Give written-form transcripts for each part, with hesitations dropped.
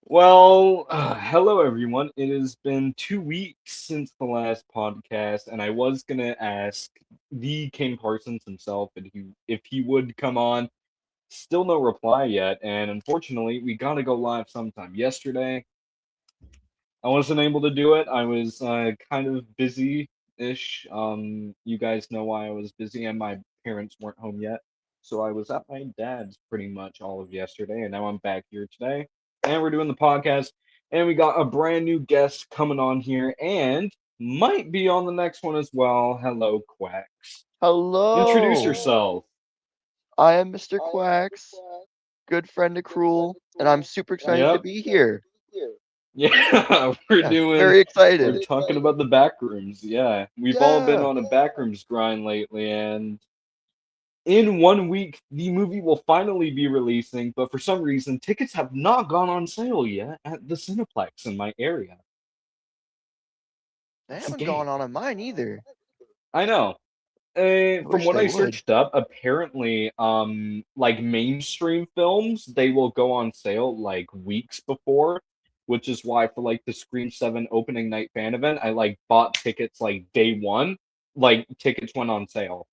Well, hello everyone. It has been 2 weeks since the last podcast, and I was gonna ask the Kane Parsons himself if he would come on. Still no reply yet, and unfortunately, we gotta go live sometime. Yesterday, I wasn't able to do it. I was kind of busy-ish. You guys know why I was busy, and my parents weren't home yet, so I was at my dad's pretty much all of yesterday, and now I'm back here today, and we're doing the podcast, and we got a brand new guest coming on here, and might be on the next one as well. Hello, Quacks. Introduce Hello, yourself. I am Mr. Quacks, good friend of Cruel, and I'm super excited to Yep. be here. Yeah, we're Yeah, doing, very we're excited. talking about the backrooms. Yeah, we've all been Yeah, on a backrooms grind lately, and in 1 week, the movie will finally be releasing, but for some reason, tickets have not gone on sale yet at the Cineplex in my area. they It's a haven't gone game. on mine either. I know. I From wish what they I would. searched up, apparently, like mainstream films, they will go on sale like weeks before, which is why for like the Scream 7 opening night fan event, I like bought tickets like day one, like tickets went on sale.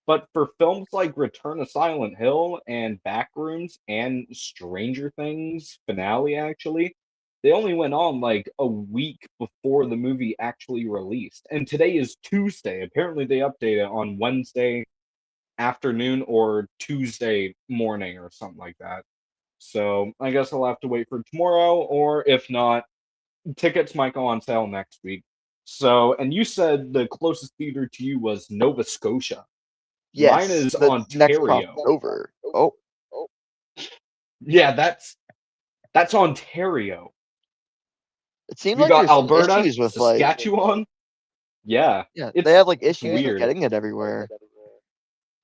But for films like Return of Silent Hill and Backrooms and Stranger Things finale, actually, they only went on like a week before the movie actually released. And today is Tuesday. Apparently, they update it on Wednesday afternoon or Tuesday morning or something like that. So I guess I'll have to wait for tomorrow, or if not, tickets might go on sale next week. So, and you said the closest theater to you was Nova Scotia. Mine Yes, is the next Ontario. crossover. Oh, Yeah, that's Ontario. it seems We like got there's some Alberta, issues with Saskatchewan. Yeah, yeah, they it's have like issues with weird. getting it everywhere.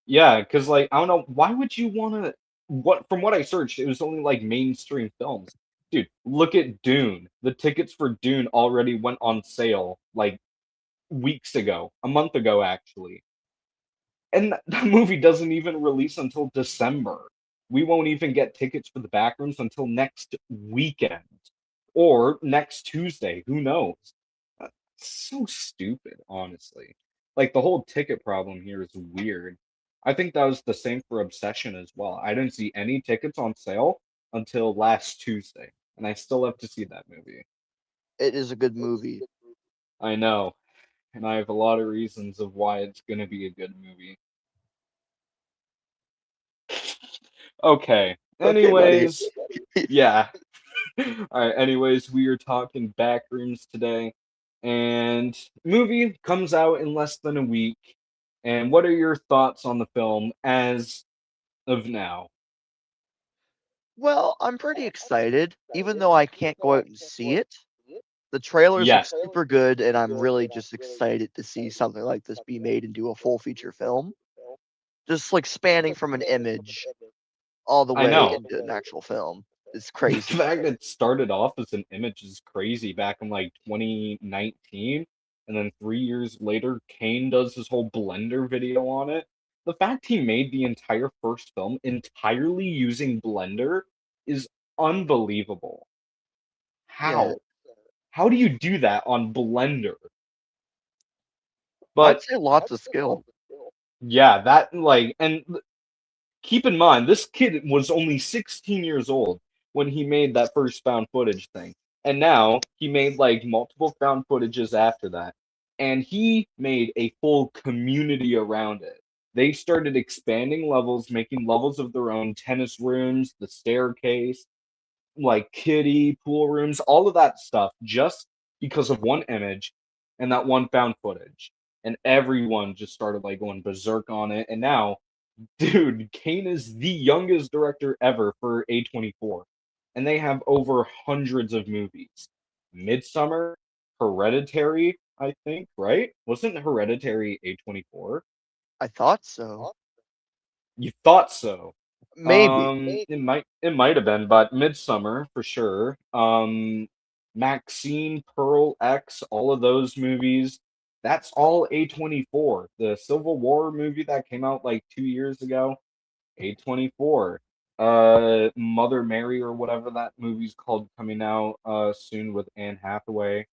Yeah, because like I don't know, why would you want to? What from what I searched, it was only like mainstream films. Dude, look at Dune. The tickets for Dune already went on sale like weeks ago, a month ago actually. And that movie doesn't even release until December. We won't even get tickets for the backrooms until next weekend or next Tuesday. Who knows? So stupid, honestly. Like the whole ticket problem here is weird. I think that was the same for Obsession as well. I didn't see any tickets on sale until last Tuesday, and I still have to see that movie. It is a good movie. I know, and I have a lot of reasons of why it's gonna be a good movie. Okay. Okay, buddy. Anyways, yeah. All right. Anyways, we are talking Backrooms today, and movie comes out in less than a week. And what are your thoughts on the film as of now? Well, I'm pretty excited, even though I can't go out and see it. The trailers look Yes, super good, and I'm really just excited to see something like this be made into a full feature film. Just like spanning from an image all the I way know. into an actual film. It's The crazy. fact that it started off as an image is crazy back in like 2019, and then 3 years later, Kane does his whole Blender video on it. The fact he made the entire first film entirely using Blender is unbelievable. Yeah, How? How do you do that on Blender? I'd But say lots of skill. yeah, that like, and keep in mind, this kid was only 16 years old when he made that first found footage thing. And now he made like multiple found footages after that. And he made a full community around it. They started expanding levels, making levels of their own tennis rooms, the staircase, like kiddie, pool rooms, all of that stuff just because of one image and that one found footage. And everyone just started like going berserk on it. And now dude, Kane is the youngest director ever for A24, and they have over hundreds of movies. Midsummer, Hereditary, I think, right? Wasn't Hereditary A24? I thought so. You thought so. Maybe. It might have been, but Midsummer for sure. Maxine, Pearl X, all of those movies. That's all A24. The Civil War movie that came out like 2 years ago, A24. Mother Mary or whatever that movie's called coming out soon with Anne Hathaway.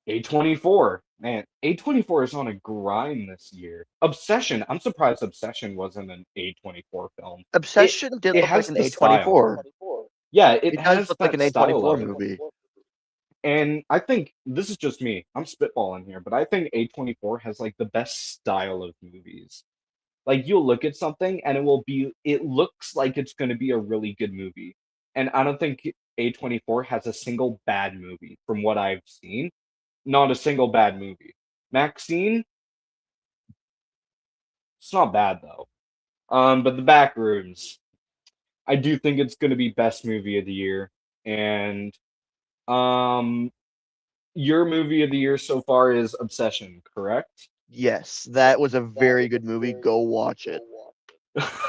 A24. Man, A24 is on a grind this year. Obsession. I'm surprised Obsession wasn't an A24 film. It Obsession did it look like has an the style. A24. Yeah, it It does has look like that an style A24 of it. movie. And I think this is just me. I'm spitballing here, but I think A24 has like the best style of movies. Like you'll look at something and it looks like it's going to be a really good movie. And I don't think A24 has a single bad movie from what I've seen. Not a single bad movie. Maxine, it's not bad though. But the Backrooms, I do think it's going to be best movie of the year. And um, your movie of the year so far is Obsession, correct? Yes, that was a very good movie. Go watch it.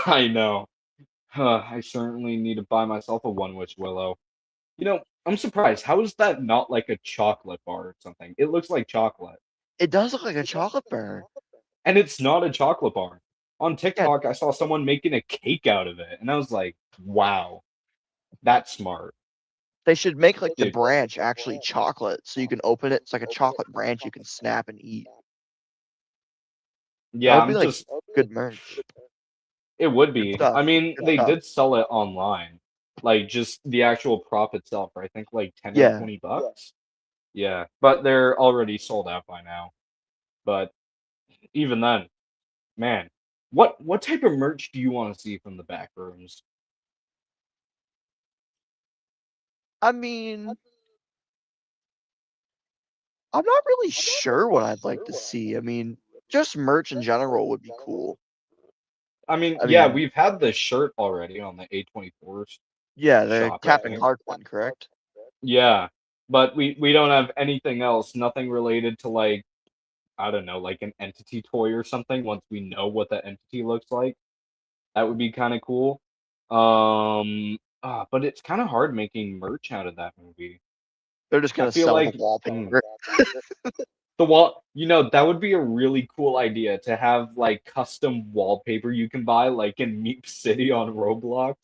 I know. I certainly need to buy myself a One Witch Willow. I'm surprised. How is that not like a chocolate bar or something? It looks like chocolate. It does look like a chocolate bar. And it's not a chocolate bar. On Yeah, TikTok, I saw someone making a cake out of it, and I was like, wow, that's smart. they should make like the Dude, branch actually chocolate, so you can open it. It's like a chocolate branch you can snap and eat. That yeah, would be like good merch. it would Good be. stuff. I mean, Good they stuff. did sell it online. Like, just the actual prop itself, I think like 10 or Yeah. 20 bucks. Yeah, but they're already sold out by now. But even then, man, what type of merch do you want to see from the back rooms? I mean, I'm not really sure what I'd like to see. I mean, just merch in general would be cool. I mean, I yeah, mean, we've had the shirt already on the A24 yeah, the shop, I Captain think. Clark one, correct? Yeah, but we don't have anything else, nothing related to like I don't know, like an entity toy or something. Once we know what that entity looks like, that would be kind of cool. But it's kind of hard making merch out of that movie. They're just I gonna feel sell the like wallpaper. the wall, that would be a really cool idea to have like custom wallpaper you can buy, like in Meep City on Roblox.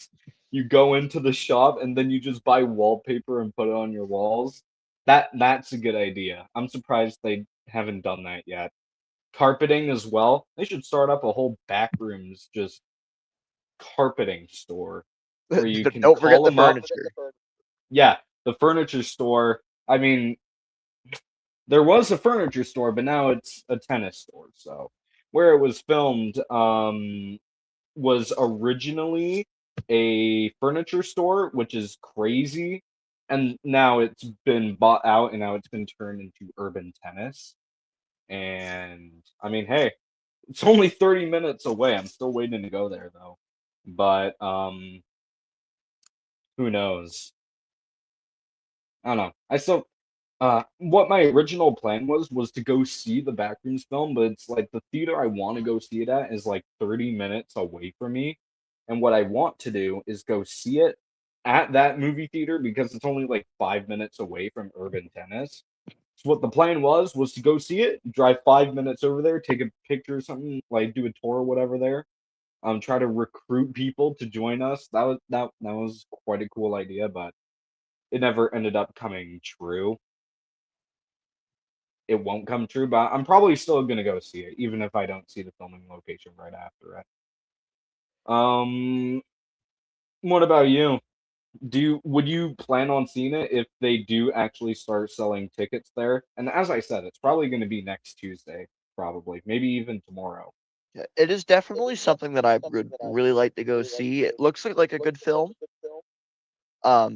You go into the shop and then you just buy wallpaper and put it on your walls. That's a good idea. I'm surprised they haven't done that yet. Carpeting as well. They should start up a whole backrooms just carpeting store where you can Don't forget call the them up. furniture. Yeah, the furniture store. I mean, there was a furniture store, but now it's a tennis store. So where it was filmed was originally a furniture store, which is crazy. And now it's been bought out and now it's been turned into urban tennis. And I mean, hey, it's only 30 minutes away. I'm still waiting to go there though. But who knows? I don't know. I still what my original plan was to go see the Backrooms film, but it's like the theater I want to go see it at is like 30 minutes away from me. And what I want to do is go see it at that movie theater because it's only like 5 minutes away from Urban Tennis. So what the plan was to go see it, drive 5 minutes over there, take a picture or something, like do a tour or whatever there. Try to recruit people to join us. That was quite a cool idea, but it never ended up coming true. It won't come true, but I'm probably still gonna go see it, even if I don't see the filming location right after it. Um, what about you? Would you plan on seeing it if they do actually start selling tickets there? And as I said, it's probably going to be next Tuesday, probably, maybe even tomorrow. Yeah, it is definitely something that I would really like to go see. It looks like a good film.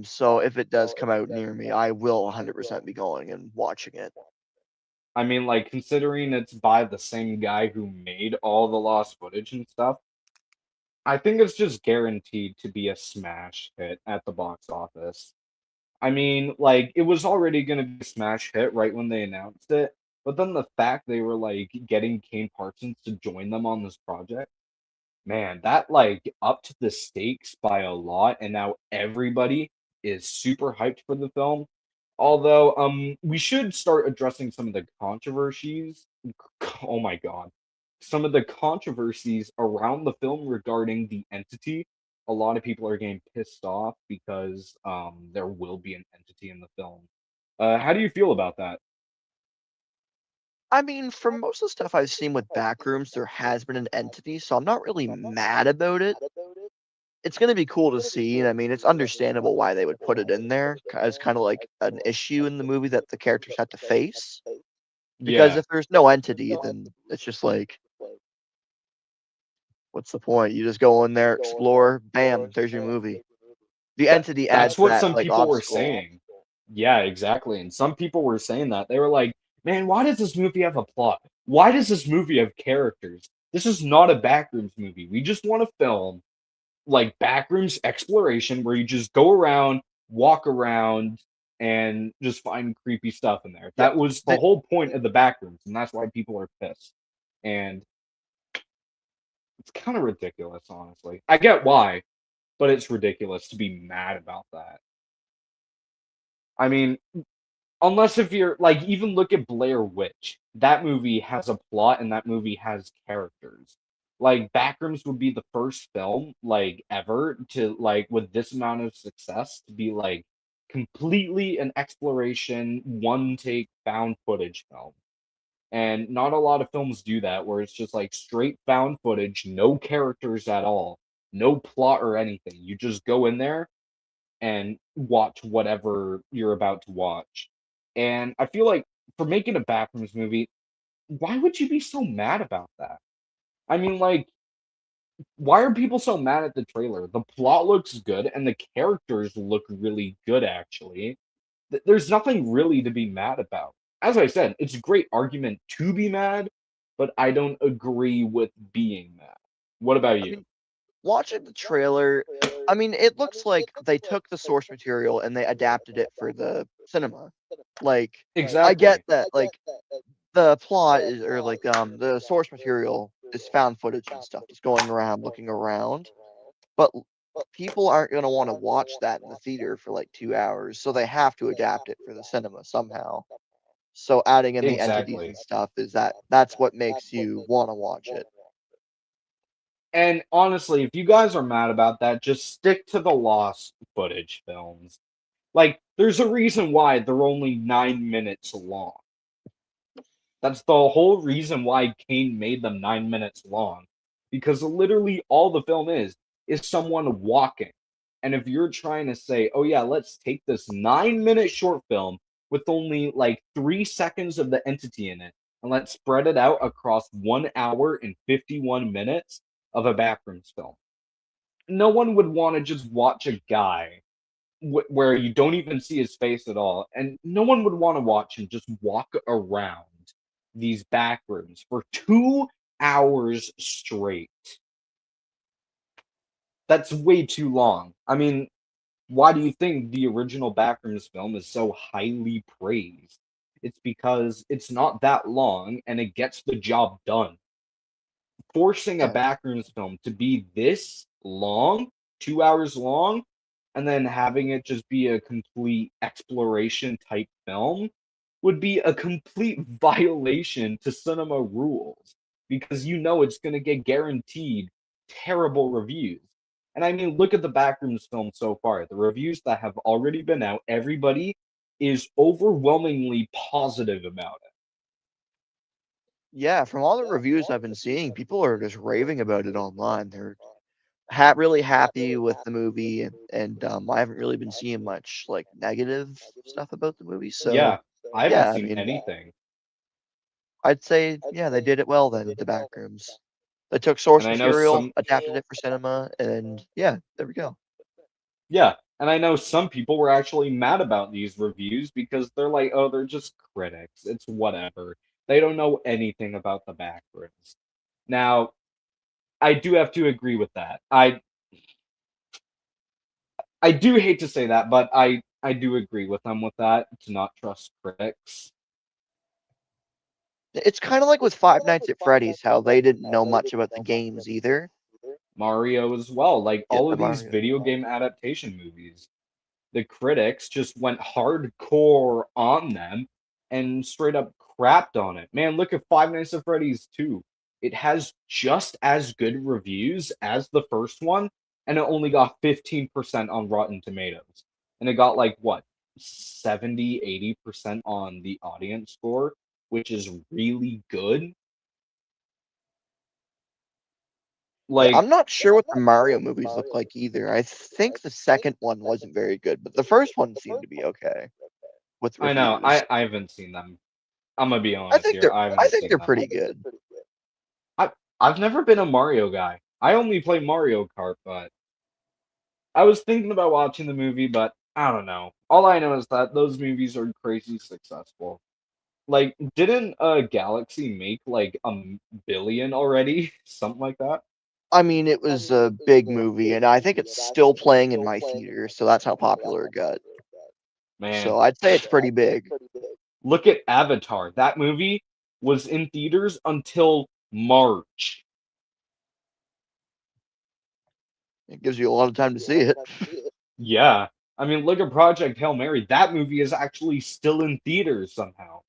So if it does come out near me, I will 100% be going and watching it. I mean, like considering it's by the same guy who made all the lost footage and stuff, I think it's just guaranteed to be a smash hit at the box office. I mean, like it was already gonna be a smash hit right when they announced it, but then the fact they were like getting Kane Parsons to join them on this project, man, that like upped the stakes by a lot, and now everybody is super hyped for the film. Although, we should start addressing some of the controversies. Oh my God, some of the controversies around the film regarding the entity. a lot of people are getting pissed off because there will be an entity in the film. How do you feel about that? I mean, for most of the stuff I've seen with Backrooms, there has been an entity, so I'm not really mad about it. It's going to be cool to see, and I mean, it's understandable why they would put it in there as kind of like an issue in the movie that the characters had to face. Because Yeah, if there's no entity, then it's just like, what's the point? You just go in there, explore, bam, there's your movie. The entity that's adds what that some like people were obstacle. saying. Yeah, exactly. And some people were saying that. They were like, man, why does this movie have a plot? Why does this movie have characters? This is not a Backrooms movie. We just want to film like Backrooms exploration where you just go around, walk around, and just find creepy stuff in there. Yeah, That was the they, whole point of the Backrooms, and that's why people are pissed. And it's kind of ridiculous, honestly. I get why, but it's ridiculous to be mad about that. I mean, unless if you're like, even look at Blair Witch. That movie has a plot and that movie has characters. Like Backrooms would be the first film like ever to like with this amount of success to be like completely an exploration, one take found footage film. And not a lot of films do that where it's just like straight found footage, no characters at all, no plot or anything. You just go in there and watch whatever you're about to watch. And I feel like for making a Backrooms movie, why would you be so mad about that? I mean, like, why are people so mad at the trailer? The plot looks good and the characters look really good, actually. There's nothing really to be mad about. As I said, it's a great argument to be mad, but I don't agree with being mad. What about I you? mean, watching the trailer, I mean, it looks like they took the source material and they adapted it for the cinema. Like, I get Exactly. that, like, the plot is, or like, the source material is found footage and stuff, just going around, looking around. But people aren't going to want to watch that in the theater for like 2 hours, so they have to adapt it for the cinema somehow. So adding in the entities Exactly. and stuff is that's what makes you want to watch it. And honestly, if you guys are mad about that, just stick to the lost footage films. Like, there's a reason why they're only 9 minutes long. That's the whole reason why Kane made them 9 minutes long. Because literally all the film is someone walking. And if you're trying to say, oh yeah, let's take this 9 minute short film with only like 3 seconds of the entity in it, and let's spread it out across 1 hour and 51 minutes of a Backrooms film. No one would want to just watch a guy where you don't even see his face at all, and no one would want to watch him just walk around these back rooms for 2 hours straight. That's way too long. I mean, why do you think the original Backrooms film is so highly praised? It's because it's not that long and it gets the job done. Forcing a Yeah. Backrooms film to be this long, 2 hours long, and then having it just be a complete exploration type film would be a complete violation to cinema rules because you know it's going to get guaranteed terrible reviews. And I mean, look at the Backrooms film so far. The reviews that have already been out, everybody is overwhelmingly positive about it. Yeah, from all the reviews I've been seeing, people are just raving about it online. They're really happy with the movie, and I haven't really been seeing much like negative stuff about the movie. So Yeah, I haven't yeah, I seen mean, anything. I'd say yeah, they did it well then. The Backrooms. They took And source I know material, some adapted it for cinema, and yeah, there we go. Yeah, and I know some people were actually mad about these reviews because they're like, oh, they're just critics. It's whatever. They don't know anything about the Backrooms. Now, I do have to agree with that. I do hate to say that, but I do agree with them with that to not trust critics. It's kind of like with Five Nights at Freddy's, how they didn't know much about the games either. Mario as well, like Yeah, all or of these Mario. video game adaptation movies. The critics just went hardcore on them and straight up crapped on it. Man, look at Five Nights at Freddy's 2. It has just as good reviews as the first one, and it only got 15% on Rotten Tomatoes. And it got like what, 70-80% on the audience score, which is really good. Yeah, Like, I'm not sure what the Mario movies look like either. I think the second one wasn't very good, but the first one seemed to be okay with I know, reviews. I haven't seen them. I'm gonna be I honest think here, they're I I haven't think seen they're them. pretty good. I I've never been a Mario guy. I only play Mario Kart, but I was thinking about watching the movie, but I don't know. All I know is that those movies are crazy successful. Like, didn't Galaxy make like billion already? Something like that? I mean, it was a big movie, and I think it's still playing in my theater, so that's how popular it got. Man, So I'd say it's pretty big. look at Avatar. That movie was in theaters until March. It gives you a lot of time to see it. Yeah. I mean, look at Project Hail Mary. That movie is actually still in theaters somehow.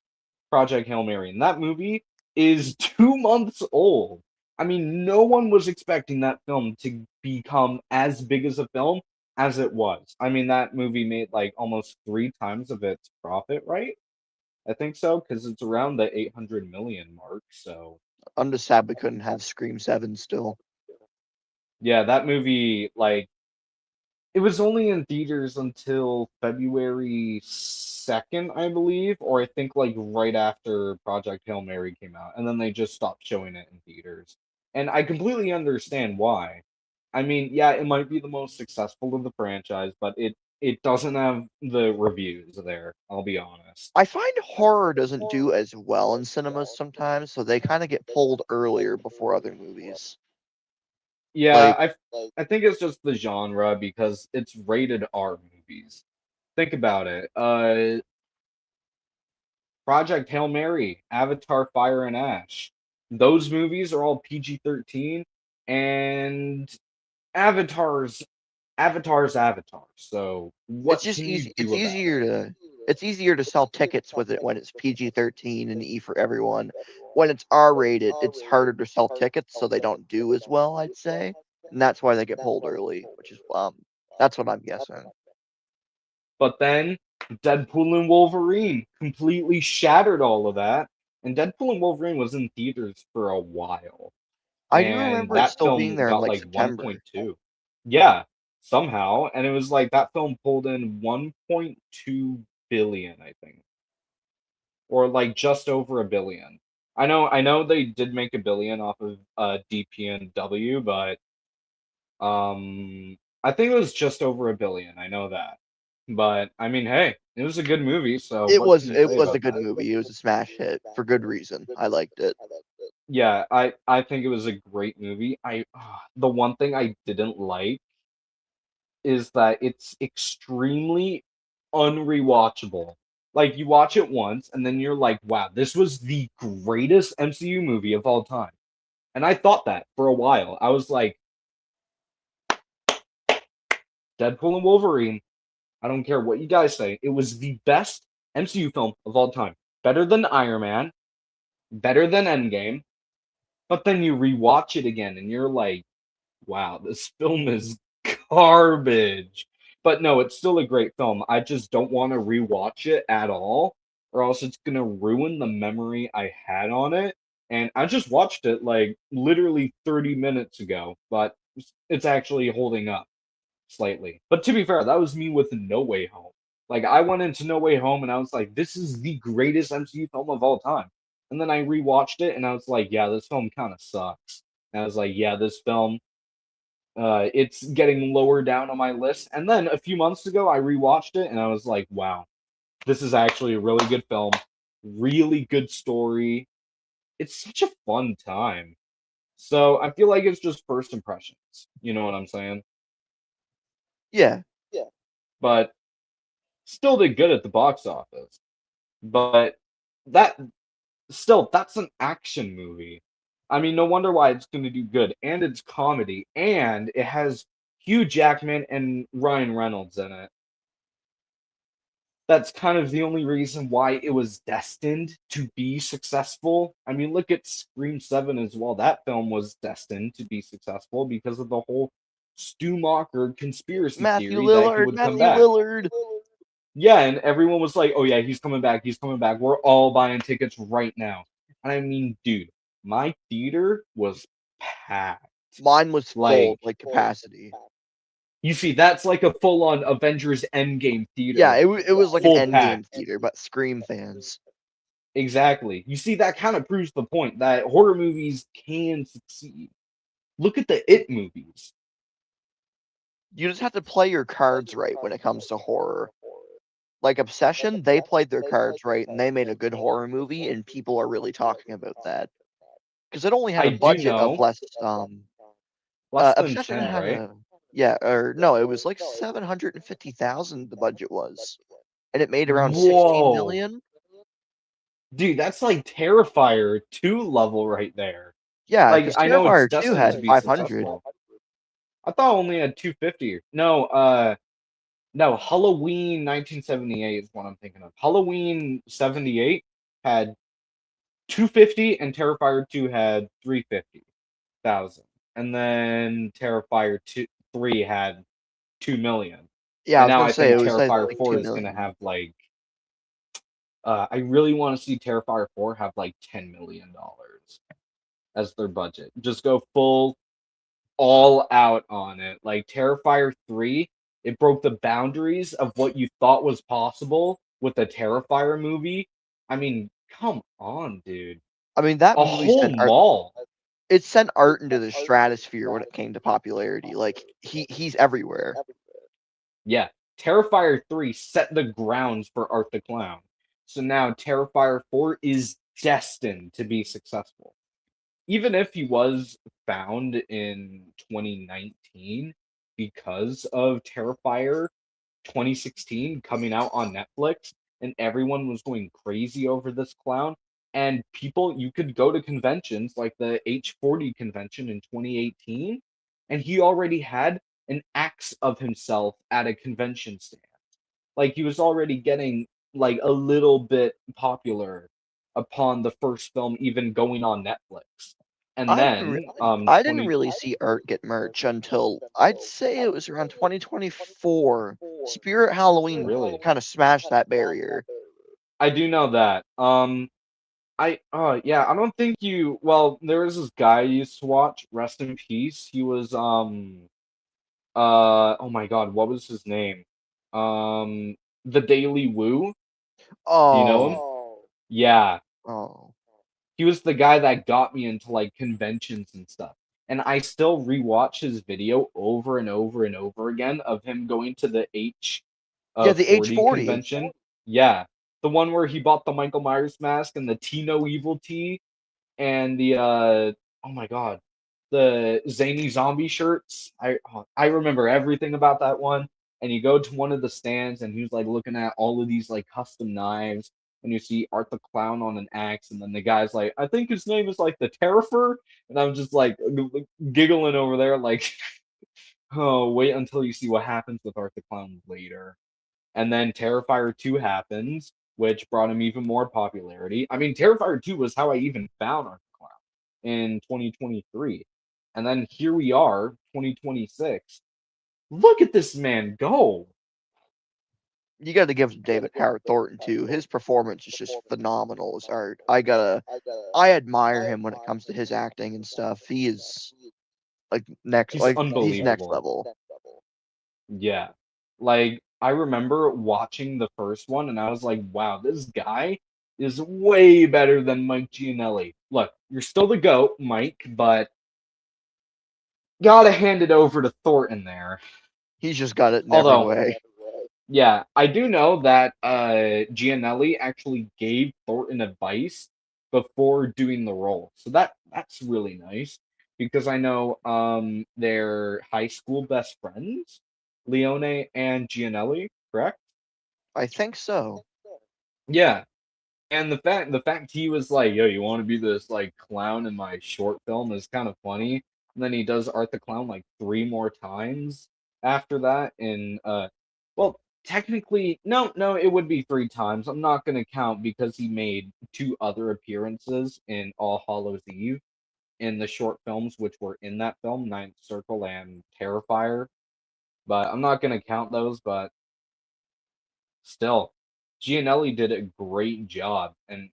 Project Hail Mary. And that movie is 2 months old. I mean, no one was expecting that film to become as big as a film as it was. I mean, that movie made like almost 3 times of its profit, right? I think so, because it's around the 800 million mark. So, I'm just sad we couldn't have Scream 7 still. yeah, that movie, like, it was only in theaters until February 2nd, I believe, or I think like right after Project Hail Mary came out, and then they just stopped showing it in theaters. And I completely understand why. I mean, yeah, it might be the most successful of the franchise, but it doesn't have the reviews there, I'll be honest. I find horror doesn't do as well in cinemas sometimes, so they kind of get pulled earlier before other movies. Yeah, Like, I think it's just the genre because it's rated R movies. Think about it. Project Hail Mary, Avatar Fire and Ash. Those movies are all PG-13 and Avatar's Avatar. So it's what just can you easy. do about it? It's easier to sell tickets with it when it's PG-13 and E for everyone. When it's R-rated, it's harder to sell tickets, so they don't do as well, I'd say. And that's why they get pulled early, which is that's what I'm guessing. But then Deadpool and Wolverine completely shattered all of that. And Deadpool and Wolverine was in theaters for a while. I do And remember it that still being film there in got like like September. 1.2. Yeah, somehow. And it was like that film pulled in 1.2 billion, I think. Or like just over a billion. I know they did make a billion off of DPNW, but I think it was just over a billion. I know that. But I mean, hey, it was a good movie, so It what was can you it say was a about good that? movie. It was a smash hit for good reason. I liked it. Yeah, I think it was a great movie. The one thing I didn't like is that it's extremely unrewatchable. Like you watch it once and then you're like, wow, this was the greatest MCU movie of all time. And I thought that for a while. I was like, Deadpool and Wolverine, I don't care what you guys say, it was the best MCU film of all time. Better than Iron Man, better than Endgame. But then you rewatch it again and you're like, wow, this film is garbage. But no, it's still a great film. I just don't want to rewatch it at all, or else it's gonna ruin the memory I had on it. And I just watched it like literally 30 minutes ago, but it's actually holding up slightly. But to be fair, that was me with No Way Home. Like I went into No Way Home and I was like, this is the greatest MCU film of all time. And then I rewatched it and I was like, yeah, this film kind of sucks. And I was like, yeah, this film it's getting lower down on my list. And then a few months ago, I rewatched it and I was like, wow, this is actually a really good film. Really good story. It's such a fun time. So I feel like it's just first impressions. You know what I'm saying? Yeah. But still did good at the box office. But that that's an action movie. I mean, no wonder why it's going to do good. And it's comedy. And it has Hugh Jackman and Ryan Reynolds in it. That's kind of the only reason why it was destined to be successful. I mean, look at Scream 7 as well. That film was destined to be successful because of the whole Stu Macher conspiracy Matthew theory that he Lillard, would come Matthew back. Lillard. Yeah, and everyone was like, "Oh yeah, he's coming back. He's coming back. We're all buying tickets right now." And I mean, dude, my theater was packed. Mine was full, Like, like capacity. you see, that's like a full-on Avengers Endgame theater Yeah, right it there, was like an full Endgame packed. theater, but Scream fans. Exactly. You see, that kind of proves the point that horror movies can succeed. Look at the It movies. You just have to play your cards right when it comes to horror. Like Obsession, they played their cards right and they made a good horror movie, and people are really talking about that because it only had I a do budget of know less. less than Obsession 10, had right? a yeah, or no, it was like 750,000 the budget was, and it made around 16 Whoa. million. Dude, that's like Terrifier 2 level right there. Yeah, Like, because I know it's Terrifier 2 destined had to be 500. successful. I thought only had 250. No, no, Halloween 1978 is what I'm thinking of. Halloween 78 had 250 and Terrifier 2 had 350,000. And then Terrifier 2 3 had 2 million. Yeah, I And was now gonna I say it think was like Terrifier 4 2 is going to million. have like I really want to see Terrifier 4 have like $10 million as their budget. Just go full all out on it. Like Terrifier 3, it broke the boundaries of what you thought was possible with a Terrifier movie. I mean, come on, dude. I mean, that A movie whole sent art. mall. It sent art into the stratosphere when it came to popularity. Like he's everywhere. Yeah. Terrifier 3 set the grounds for Art the Clown. So now Terrifier 4 is destined to be successful. Even if he was found in 2019 because of Terrifier 2016 coming out on Netflix, and everyone was going crazy over this clown. And people, you could go to conventions like the H40 convention in 2018, and he already had an axe of himself at a convention stand. Like he was already getting like a little bit popular upon the first film even going on Netflix. And then I didn't 20 really see art get merch until I'd say it was around 2024. Spirit Halloween really kind of smashed that barrier. I do know that. Yeah, I don't think you well, there was this guy I used to watch, rest in peace. He was oh my God, what was his name? The Daily Woo. Do you know him? Oh, Yeah. oh. He was the guy that got me into like conventions and stuff. And I still rewatch his video over and over and over again of him going to the H Yeah, the 40 H40. convention. Yeah. The one where he bought the Michael Myers mask and the Tino Evil tee and the oh my God, the zany zombie shirts. I remember everything about that one. And you go to one of the stands and he's like looking at all of these like custom knives, and you see Art the Clown on an axe, and then the guy's like, I think his name is like the Terrifer, and I'm just like giggling over there like, oh, wait until you see what happens with Art the Clown later. And then Terrifier 2 happens, which brought him even more popularity. I mean, Terrifier 2 was how I even found Art the Clown in 2023. And then here we are, 2026. Look at this man go. You got to give David Howard Thornton too. His performance is just phenomenal as art. I admire him when it comes to his acting and stuff. He is He's he's next unbelievable. level. Yeah. Like, I remember watching the first one and I was like, wow, this guy is way better than Mike Gianelli. Look, you're still the GOAT, Mike, but gotta hand it over to Thornton there. He's just got it in every Although, way. yeah, I do know that Gianelli actually gave Thornton advice before doing the role. So that's really nice because I know they're high school best friends, Leone and Gianelli, correct? I think so. Yeah. And the fact he was like, "Yo, you want to be this like clown in my short film?" is kind of funny. And then he does Art the Clown like three more times after that. In well, technically, no, it would be three times. I'm not gonna count because he made two other appearances in All Hallows Eve. in the short films which were in that film, Ninth Circle and Terrifier. But I'm not gonna count those, but still, Gianelli did a great job. And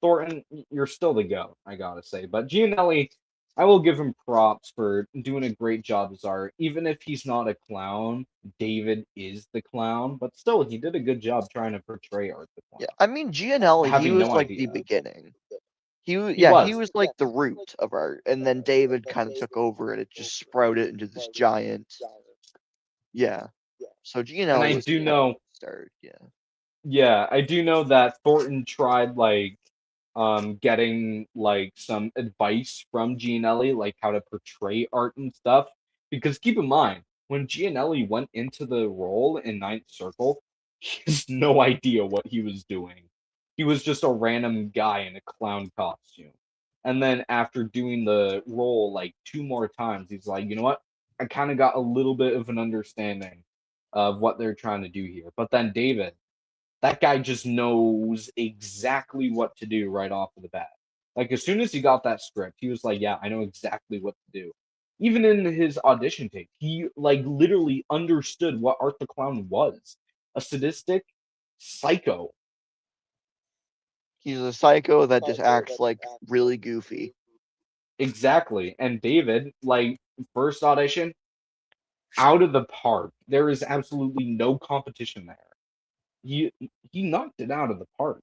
Thornton, you're still the GOAT, I gotta say. But Gianelli, I will give him props for doing a great job as art. Even if he's not a clown, David is the clown. But still, he did a good job trying to portray Art the Yeah, Clown, I mean Gianelli, he having was no like the idea. beginning. He He was. was like the root of art, and then David kind of took over, and it just sprouted into this giant. Yeah. So And Gianelli I was do kind of know, the start. Yeah. yeah, I do know that Thornton tried like getting like some advice from Gianelli, like how to portray art and stuff. Because keep in mind, when Gianelli went into the role in Ninth Circle, he has no idea what he was doing. He was just a random guy in a clown costume. And then after doing the role like two more times, he's like, you know what? I kind of got a little bit of an understanding of what they're trying to do here. But then David, that guy just knows exactly what to do right off of the bat. Like as soon as he got that script, he was like, "Yeah, I know exactly what to do." Even in his audition tape, he like literally understood what Art the Clown was. A sadistic psycho. He's a psycho that just acts like really goofy. Exactly. And David, like first audition, out of the park. There is absolutely no competition there. He he knocked it out of the park.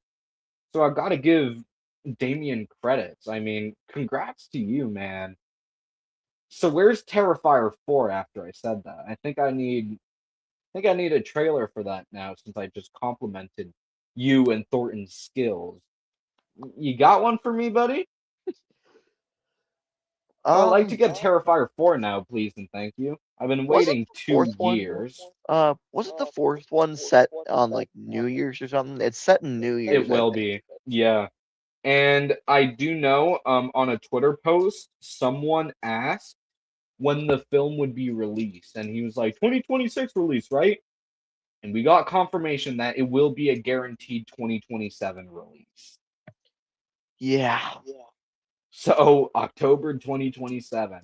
So I've got to give Damien credits. I mean, congrats to you, man. So where's Terrifier 4 after I said that? I think I need a trailer for that now since I just complimented you and Thornton's skills. You got one for me, buddy? So I'd like to get Terrifier 4 now, please and thank you. I've been Was it waiting the fourth two one? years. Wasn't the fourth one set on like New Year's or something? It's set in New It Year's, I will think. be. Yeah. And I do know on a Twitter post, someone asked when the film would be released. And he was like, 2026 release, right? And we got confirmation that it will be a guaranteed 2027 release. Yeah. So, October 2027.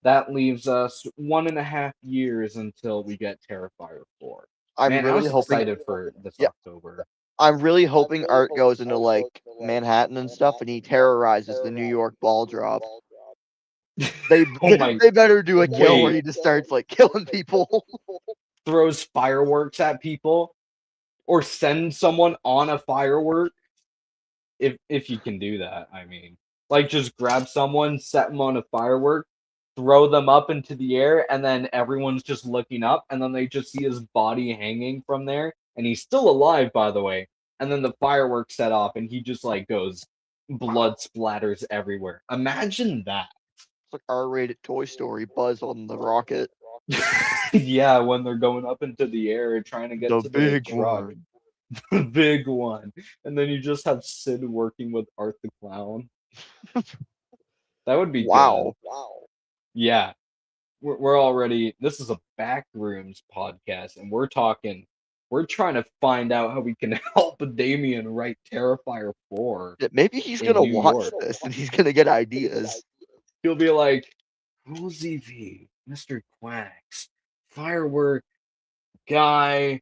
That leaves us 1.5 years until we get Terrifier 4. I'm Man, I really was hoping. excited for this Yeah, October. I'm really hoping Art goes into like Manhattan and stuff, and he terrorizes the New York ball drop. They Oh my, they better do a kill where wait, he just starts like killing people. throws fireworks at people or send someone on a firework if you can do that. I mean, like just grab someone, set them on a firework, throw them up into the air, and then everyone's just looking up, and then they just see his body hanging from there, and he's still alive, by the way. And then the fireworks set off, and he just like goes, blood splatters everywhere. Imagine that. It's like R-rated Toy Story Buzz on the rocket. Yeah, when they're going up into the air trying to get The to the big truck, one. the big one, and then you just have Sid working with Art the Clown. That would be good. Wow. Yeah, we're already. This is a Backrooms podcast, and we're talking. We're trying to find out how we can help Damien write Terrifier 4 Yeah, maybe he's in gonna New watch York. this and he's gonna get ideas. He'll be like, Rosie V, Mr. Quacks, Firework Guy,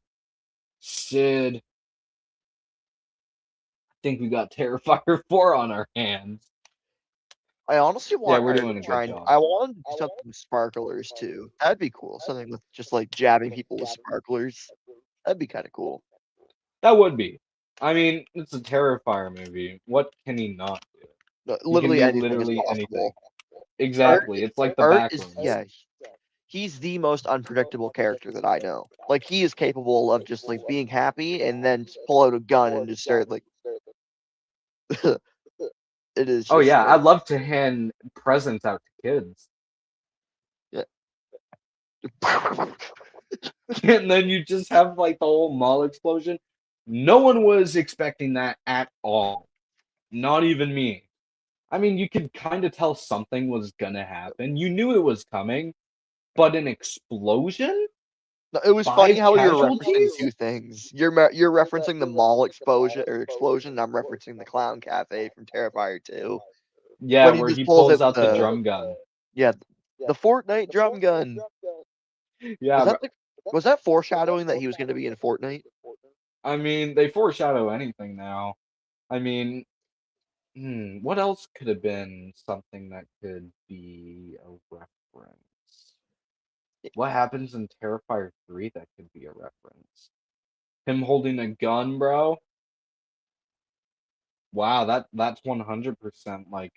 Sid. I think we got Terrifier 4 on our hands. I honestly Yeah, want we're Art doing to a try good and job. I want him to do something with sparklers too. That'd be cool. Something with just like jabbing people with sparklers. That'd be kind of cool. That would be. I mean, it's a Terrifier movie. What can he not do? He can Literally do anything is literally anything. possible. Art, Exactly. It's like the Art is Backrooms. he's the most unpredictable character that I know. Like he is capable of just like being happy and then just pull out a gun and just start like it is Oh just yeah, like I'd love to hand presents out to kids. yeah. And then you just have like the whole mall explosion. No one was expecting that at all. Not even me. I mean, you could kind of tell something was gonna happen. You knew it was coming, but an explosion? No, it was funny 5 how you're referencing casualties? two things. You're referencing the mall explosion, and I'm referencing the clown cafe from Terrifier 2. Yeah, when he where just he pulls pulls out out the the drum gun. yeah, the Fortnite drum gun. Was Yeah, that was that foreshadowing that he was going to be in Fortnite? I mean, they foreshadow anything now. I mean, what else could have been something that could be a reference? What happens in Terrifier 3 that could be a reference? Him holding a gun, bro? Wow, that's 100% like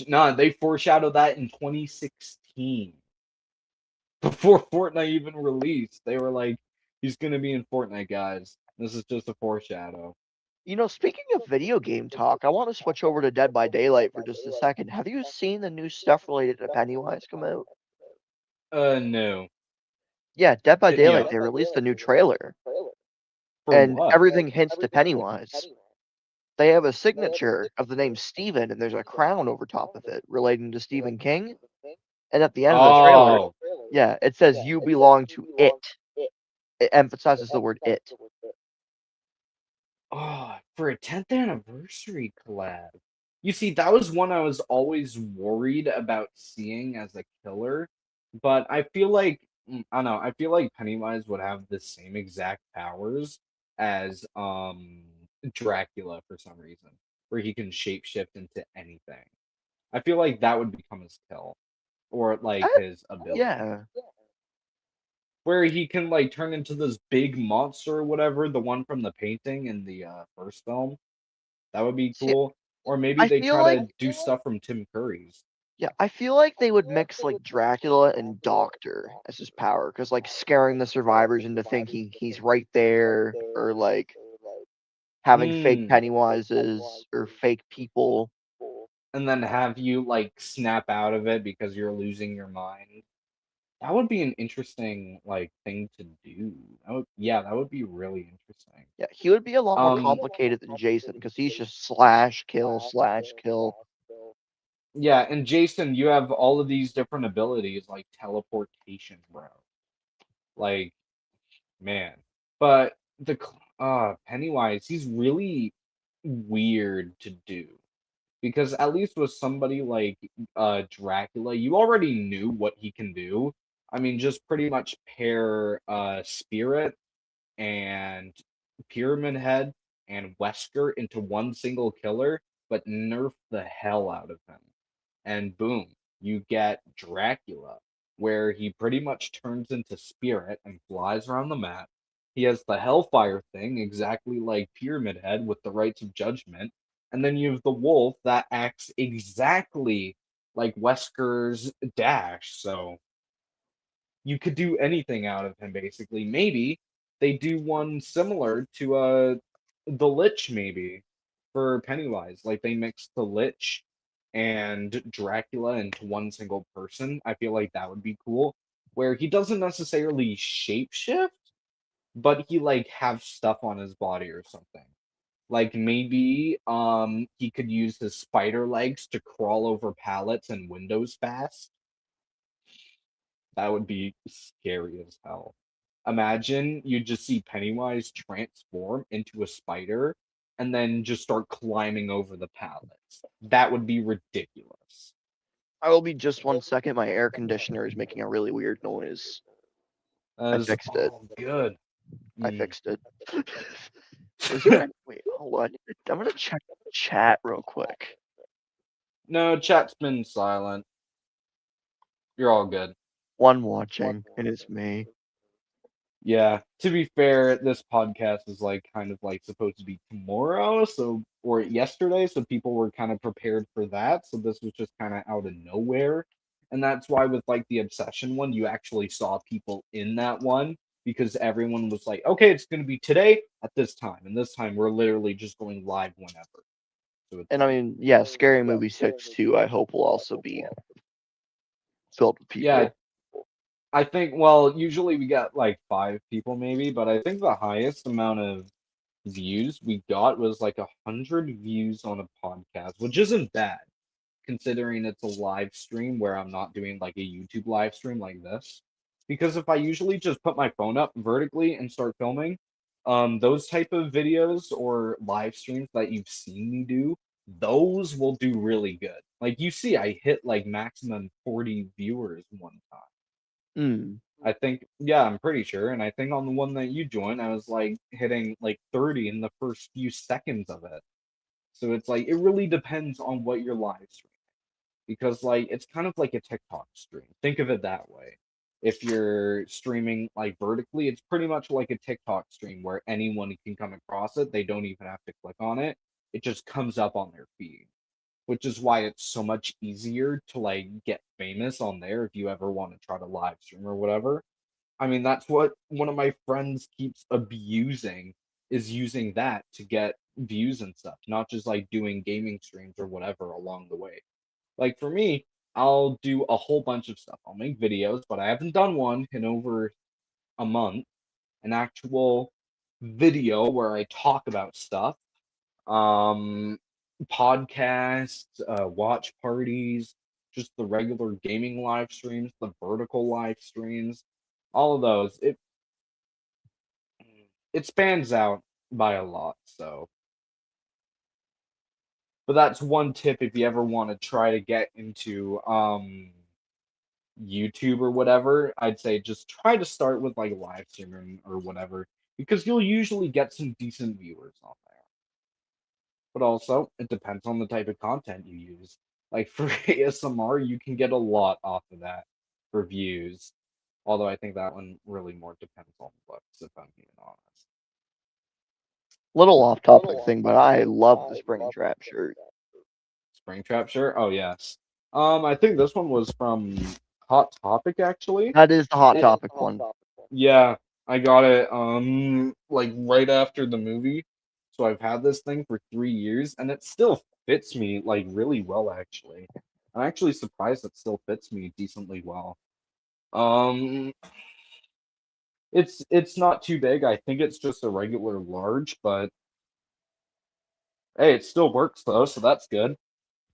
no, they foreshadowed that in 2016 before Fortnite even released. They were like, he's gonna be in Fortnite, guys. This is just a foreshadow. Speaking of video game talk, I want to switch over to Dead by Daylight for just a second. Have you seen the new stuff related to Pennywise come out? No. Yeah, Dead by Hit me Daylight, up. they released a new trailer, For and what? everything hints to Pennywise. They have a signature of the name Stephen, and there's a crown over top of it relating to Stephen King. And at the end of the trailer, Oh, yeah, it says you belong to it. It emphasizes the word it. oh, for a 10th anniversary collab. You see, that was one I was always worried about seeing as a killer, but I feel like I don't know, I feel like Pennywise would have the same exact powers as Dracula for some reason, where he can shapeshift into anything. I feel like that would become his kill or like That, his ability. yeah. Where he can like turn into this big monster or whatever, the one from the painting in the first film. That would be See, cool. Or maybe I they feel try like to do stuff from Tim Curry's. Yeah, I feel like they would mix like Dracula and Doctor as his power, because like scaring the survivors into thinking he's right there, or like having fake Mm. Pennywises or fake people. And then have you like snap out of it because you're losing your mind. That would be an interesting like thing to do. Yeah, that would be really interesting. Yeah, he would be a lot more Um, complicated than Jason because he's just slash kill slash kill. yeah, and Jason, you have all of these different abilities like teleportation, bro. Like, man. But Pennywise, he's really weird to do. Because at least with somebody like Dracula, you already knew what he can do. I mean, just pretty much pair Spirit and Pyramid Head and Wesker into one single killer, but nerf the hell out of him. And boom, you get Dracula, where he pretty much turns into Spirit and flies around the map. He has the Hellfire thing, exactly like Pyramid Head with the Rights of Judgment. And then you have the Wolf that acts exactly like Wesker's Dash. So you could do anything out of him basically. Maybe they do one similar to the Lich maybe for Pennywise. Like they mix the Lich and Dracula into one single person. I feel like that would be cool. Where he doesn't necessarily shapeshift, but he like have stuff on his body or something. Like maybe he could use his spider legs to crawl over pallets and windows fast. That would be scary as hell. Imagine you just see Pennywise transform into a spider and then just start climbing over the pallets. That would be ridiculous. I will be just 1 second. My air conditioner is making a really weird noise. I As fixed it. good. I Mm. fixed it. Is there any wait, hold on. I'm gonna check chat real quick. No, chat's been silent. You're all good. One watching, and it's me. Yeah, to be fair, this podcast is like kind of like supposed to be tomorrow, so or yesterday, so people were kind of prepared for that. So this was just kind of out of nowhere. And that's why with like the obsession one, you actually saw people in that one because everyone was like, okay, it's going to be today at this time. And this time we're literally just going live whenever. So it's And I like, mean, yeah, Scary Movie 6 too, I hope will also be filled with yeah, people. I think, well, usually we got like 5 people maybe, but I think the highest amount of views we got was like 100 views on a podcast, which isn't bad considering it's a live stream where I'm not doing like a YouTube live stream like this. Because if I usually just put my phone up vertically and start filming, those type of videos or live streams that you've seen me do those will do really good. Like you see, I hit like maximum 40 viewers one time. Mm. I think, yeah, I'm pretty sure. And I think on the one that you joined, I was like hitting like 30 in the first few seconds of it. So it's like, it really depends on what you're live streaming. Because like, it's kind of like a TikTok stream. Think of it that way. If you're streaming like vertically, it's pretty much like a TikTok stream where anyone can come across it. They don't even have to click on it. It just comes up on their feed, which is why it's so much easier to like get famous on there if you ever want to try to live stream or whatever. I mean, that's what one of my friends keeps abusing, is using that to get views and stuff, not just like doing gaming streams or whatever along the way. Like for me, I'll do a whole bunch of stuff. I'll make videos, but I haven't done one in over a month, an actual video where I talk about stuff. Um, Podcasts, watch parties, just the regular gaming live streams, the vertical live streams, all of those. It spans out by a lot, so. But that's one tip if you ever want to try to get into YouTube or whatever. I'd say just try to start with like live streaming or whatever, because you'll usually get some decent viewers on there. But also, it depends on the type of content you use. Like for ASMR, you can get a lot off of that for views. Although I think that one really more depends on looks, if I'm being honest. Little off topic thing, but I love the Springtrap shirt. Springtrap shirt? Oh yes. I think this one was from Hot Topic actually. That is the Hot It, Topic one. yeah, I got it like right after the movie. So I've had this thing for 3 years and it still fits me like really well actually. I'm actually surprised it still fits me decently well. Um it's not too big. I think it's just a regular large, but hey, it still works though, so that's good.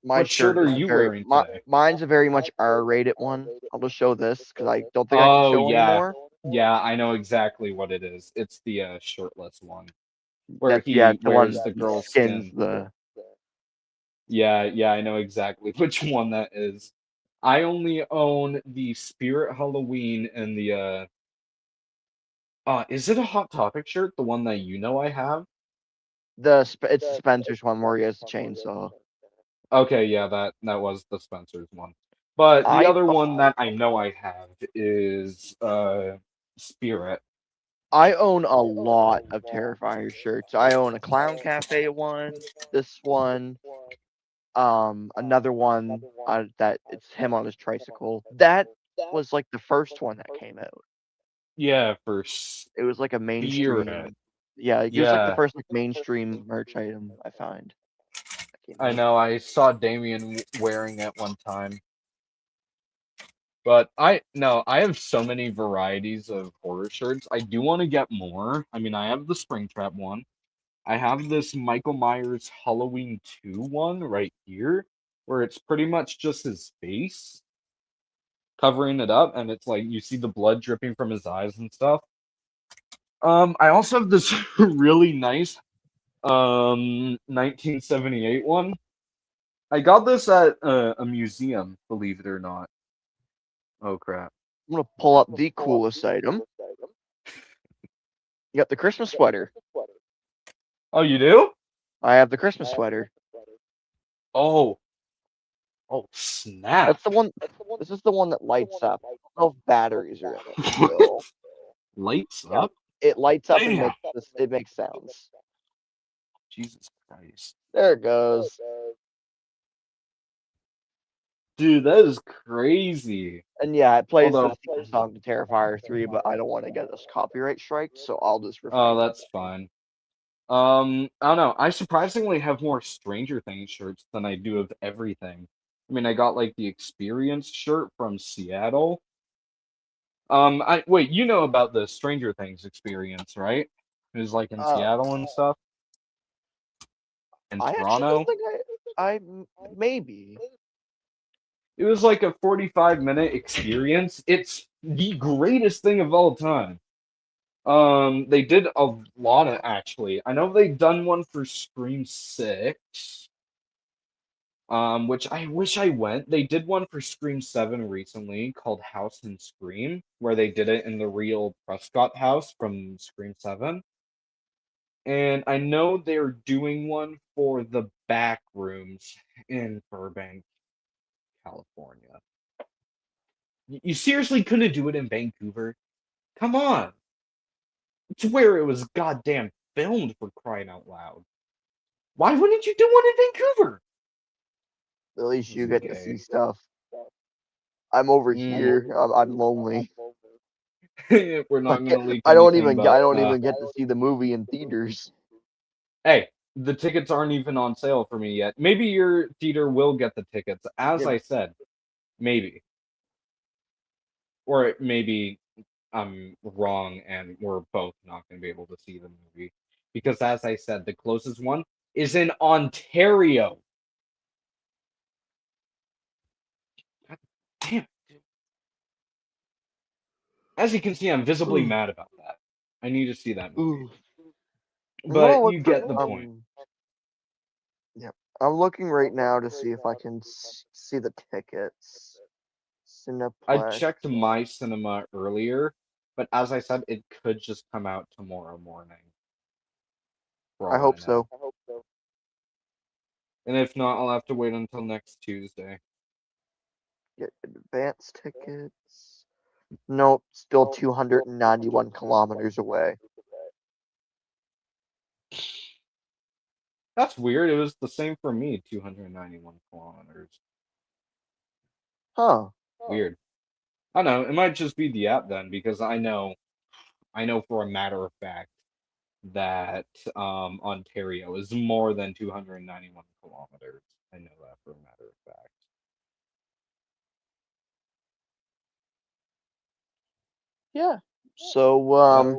My What shirt shirt are is you wearing today? mine's a very much R-rated one. I'll just show this because I don't think I can Oh show yeah. anymore. Yeah, I know exactly what it is. It's the shirtless one where That's yeah, he the one wears the he girl's skins skin. the. Yeah, yeah, I know exactly which one that is. I only own the Spirit Halloween and the is it a Hot Topic shirt? The one that you know I have? It's the Spencer's one where he has the chainsaw. Okay, yeah, that was the Spencer's one. But the I other one that I know I have is Spirit. I own a lot of Terrifier shirts. I own a Clown Cafe one, this one, another one that it's him on his tricycle. That was like the first one that came out. Yeah, for It was like a Spirit. mainstream. Yeah, it was like the Yeah, first like mainstream merch item I find that came I out. know. I saw Damien wearing it one time. But I no, I have so many varieties of horror shirts. I do want to get more. I mean, I have the Springtrap one. I have this Michael Myers Halloween 2 one right here, where it's pretty much just his face covering it up, and it's like you see the blood dripping from his eyes and stuff. I also have this really nice 1978 one. I got this at a museum, believe it or not. Oh crap. I'm gonna pull up the coolest item. You got the Christmas sweater. Oh, you do? I have the Christmas sweater. Oh, oh, snap. That's the one. This is the one that lights up. I don't know if batteries are in it still. Lights Yeah, up? it lights up and Damn. makes this. It makes sounds. Jesus Christ. There it goes. Dude, that is crazy. And yeah, it plays the Although, theme song to Terrifier 3, but I don't want to get us copyright strike, so I'll just refrain. oh, that's fine. I don't know. I surprisingly have more Stranger Things shirts than I do of everything. I mean, I got like the Experience shirt from Seattle. I wait, you know about the Stranger Things experience, right? It was like in Uh, Seattle and stuff, in I actually don't Toronto. think maybe. It was like a 45-minute experience. It's the greatest thing of all time. They did a lot of actually. I know they've done one for Scream 6. which I wish I went. They did one for Scream 7 recently called House and Scream, where they did it in the real Prescott house from Scream 7. And I know they're doing one for the Backrooms in Burbank, California. You seriously couldn't do it in Vancouver? Come on. It's where it was goddamn filmed, for crying out loud. Why wouldn't you do one in Vancouver? At least This you is get to see gay. stuff. I'm over Mm. here. I'm lonely. We're not gonna leak I don't anything, even but I don't even get to see the movie in theaters. hey, the tickets aren't even on sale for me yet. Maybe your theater will get the tickets. As Yeah, I said, maybe. Or maybe I'm wrong and we're both not going to be able to see the movie. Because as I said, the closest one is in Ontario. God damn. As you can see, I'm visibly ooh, mad about that. I need to see that movie. ooh. I'm gonna But look you for get the point. yeah. I'm looking right now to see if I can see the tickets. I Cineplex. checked my cinema earlier, but as I said, it could just come out tomorrow morning, for I all I hope know. so. And if not, I'll have to wait until next Tuesday. Get advance tickets. Nope, still 291 kilometers away. That's weird. It was the same for me, 291 kilometers. Huh. Weird. I don't know. It might just be the app then, because I know for a matter of fact that Ontario is more than 291 kilometers. I know that for a matter of fact. Yeah. So, But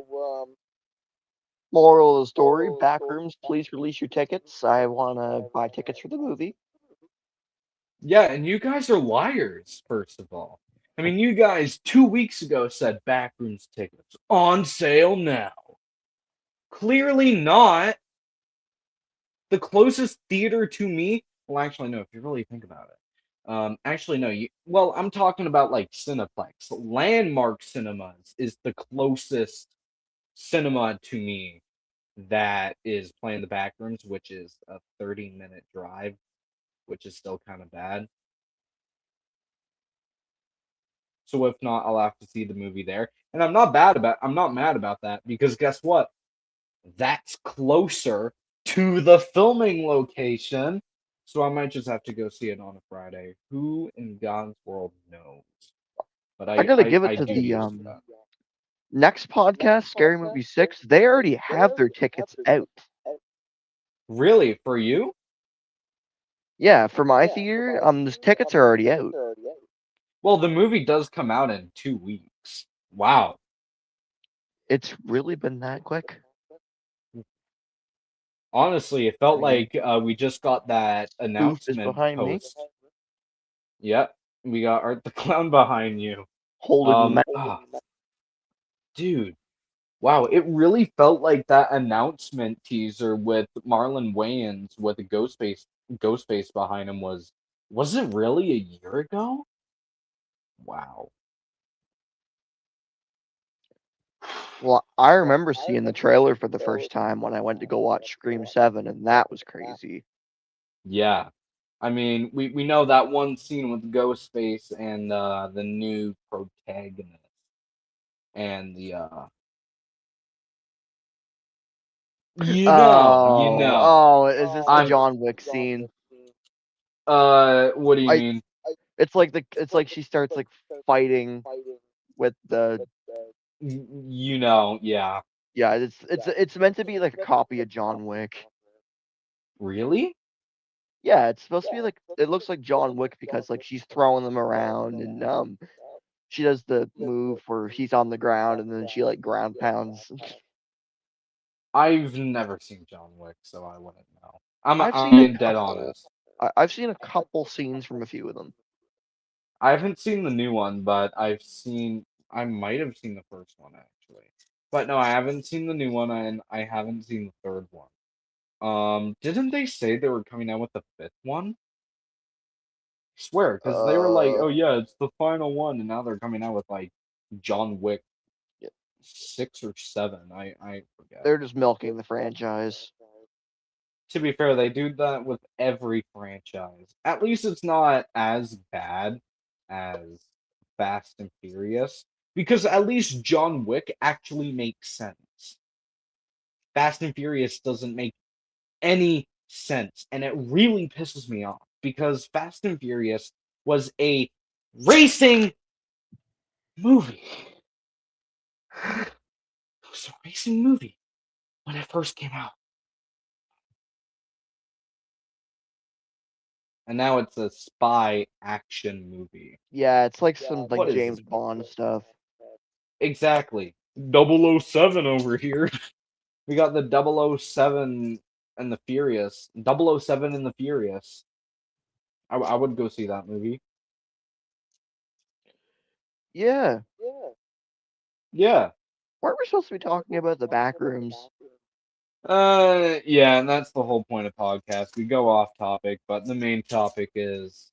moral of the story, Backrooms, please release your tickets. I want to buy tickets for the movie. yeah, and you guys are liars, first of all. I mean, you guys 2 weeks ago said Backrooms tickets on sale now. Clearly not. The closest theater to me, well, actually, no, if you really think about it. Actually, no, well, I'm talking about like Cineplex. Landmark Cinemas is the closest cinema to me that is playing the Backrooms, which is a 30-minute drive, which is still kind of bad. So if not, I'll have to see the movie there. And I'm not mad about that because guess what? That's closer to the filming location. So I might just have to go see it on a Friday. Who in God's world knows? But I I gotta I, give it I to do the need to see that. next podcast, Scary Movie 6. They already have their tickets out. Really, for you? Yeah, for my theater, the tickets are already out. Well, the movie does come out in 2 weeks. Wow. It's really been that quick. Honestly, it felt I mean, like we just got that Booth is announcement behind me, post. Yep, we got Art the Clown behind you. holding Dude, wow, it really felt like that announcement teaser with Marlon Wayans with a Ghostface behind him was it really a year ago? Wow. Well, I remember seeing the trailer for the first time when I went to go watch Scream 7, and that was crazy. Yeah. I mean, we know that one scene with Ghostface and the new protagonist and the you Oh, know. oh, is this the I'm John Wick scene? what do you I mean? it's like she starts like fighting with the Yeah. yeah, it's meant to be like a copy of John Wick. Really? Yeah, it's supposed to be like it looks like John Wick because like she's throwing them around and she does the move where he's on the ground and then she like ground pounds. I've never seen John Wick, so I wouldn't know. I've I'm seen a being dead couple. honest. I've seen a couple scenes from a few of them. I haven't seen the new one, but I might have seen the first one actually. But no, I haven't seen the new one and I haven't seen the third one. Didn't they say they were coming out with the fifth one? Swear, because they were like, Uh, oh yeah, it's the final one, and now they're coming out with like John Wick yeah, 6 or 7. I forget. they're just milking the franchise. To be fair, they do that with every franchise. At least it's not as bad as Fast and Furious, because at least John Wick actually makes sense. Fast and Furious doesn't make any sense, and it really pisses me off because Fast and Furious was a racing movie. It was a racing movie when it first came out. And now it's a spy action movie. Yeah, it's like some like What is James this? Bond stuff. Exactly. 007 over here. We got the 007 and the Furious. 007 and the Furious. I would go see that movie. Yeah. Yeah. Weren't we supposed to be talking about the Backrooms? Yeah, and that's the whole point of podcast. We go off topic, but the main topic is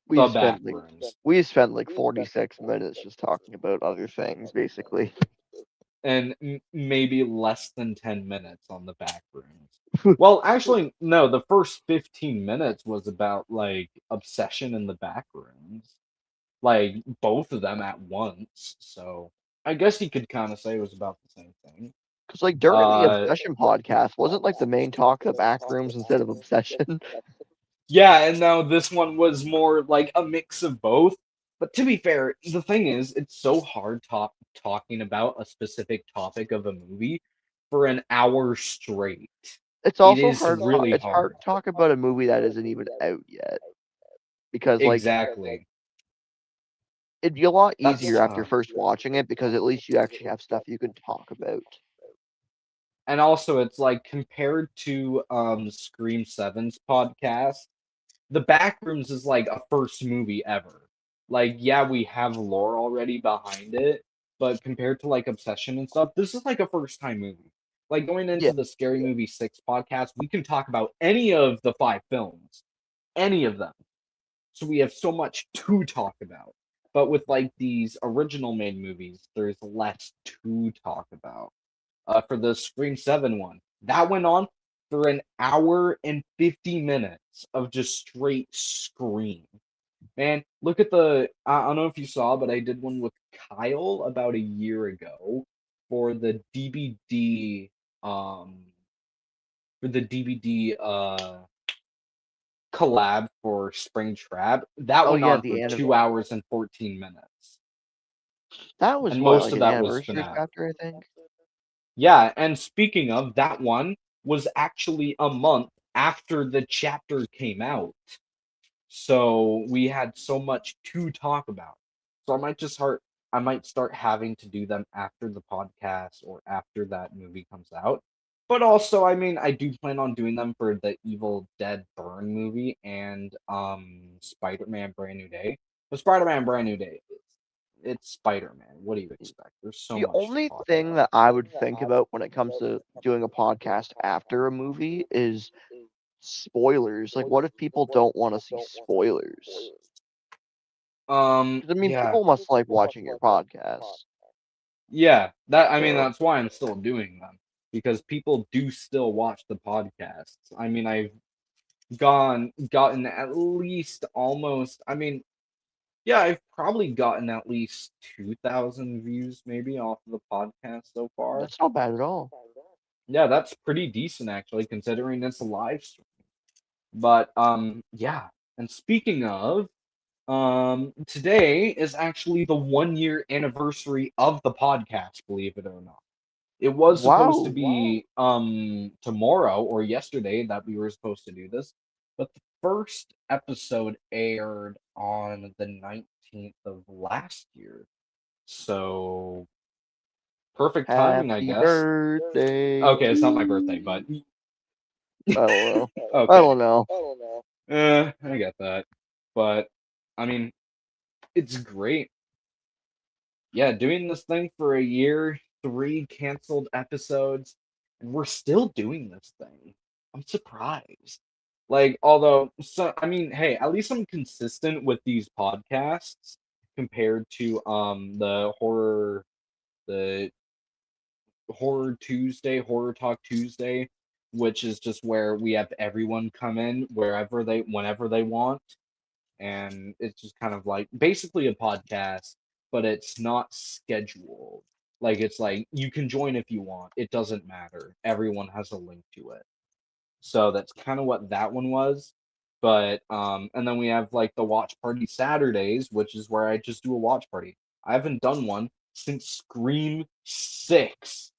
We the spent back like rooms. we spent like 46 minutes just talking about other things, basically. And maybe less than 10 minutes on the back rooms. Well, actually, no, the first 15 minutes was about like obsession in the back rooms. Like both of them at once. So I guess you could kind of say it was about the same thing. Because like during the Uh, Obsession podcast, wasn't like the main talk the Backrooms instead of Obsession? yeah, and now this one was more like a mix of both. But to be fair, the thing is, it's so hard talking about a specific topic of a movie for an hour straight. It's It also is hard. really It's hard hard. to talk about a movie that isn't even out yet because like Exactly. it'd be a lot That's easier after tough. first watching it because at least you actually have stuff you can talk about. And also, it's like compared to Scream Seven's podcast, The Backrooms is like a first movie ever. Like, yeah, we have lore already behind it, but compared to like Obsession and stuff, this is like a first time movie. Like going Yeah, into the Scary Movie 6 podcast, we can talk about any of the 5 films, any of them. So we have so much to talk about. But with like these original made movies, there's less to talk about. For the Scream 7 one, that went on for an hour and 50 minutes of just straight scream. Man, look at I don't know if you saw, but I did one with Kyle about a year ago for the DVD, um, for the DVD collab for Spring Trap. That oh went yeah, on the for anniversary. 2 hours and 14 minutes. That was And what, most like of an that was anniversary finale. chapter, I think. Yeah, and speaking of, that one was actually a month after the chapter came out. So we had so much to talk about. So I might start having to do them after the podcast or after that movie comes out. But also, I mean, I do plan on doing them for the Evil Dead Burn movie and Spider-Man Brand New Day. But Spider-Man Brand New Day, it's Spider-Man. What do you expect? There's so The much to only talk thing about. that I would think about when it comes to doing a podcast after a movie is spoilers. Like, what if people don't want to see spoilers? Because I mean, Yeah. people must like watching your podcast. Yeah, I mean So that's why I'm still doing them because people do still watch the podcasts. I mean, I've gotten at least almost, I mean, yeah, I've probably gotten at least 2,000 views maybe off of the podcast so far. that's not bad at all. Yeah, that's pretty decent actually considering it's a live stream. But yeah, and speaking of, today is actually the 1 year anniversary of the podcast, believe it or not. It was supposed to Wow. be tomorrow or yesterday that we were supposed to do this, but the first episode aired on the 19th of last year. So perfect timing, I Happy guess. birthday Okay, it's not my birthday, to but you. I don't know. I okay. don't know. I get that. But I mean, it's great. Yeah, doing this thing for a year, 3 canceled episodes, and we're still doing this thing. I'm surprised. Like, although, so I mean, hey, at least I'm consistent with these podcasts compared to the Horror Tuesday, Horror Talk Tuesday, which is just where we have everyone come in whenever they want, and it's just kind of like basically a podcast, but it's not scheduled. Like it's like you can join if you want. It doesn't matter. Everyone has a link to it. So that's kind of what that one was. But and then we have like the watch party Saturdays, which is where I just do a watch party. I haven't done one since Scream 6.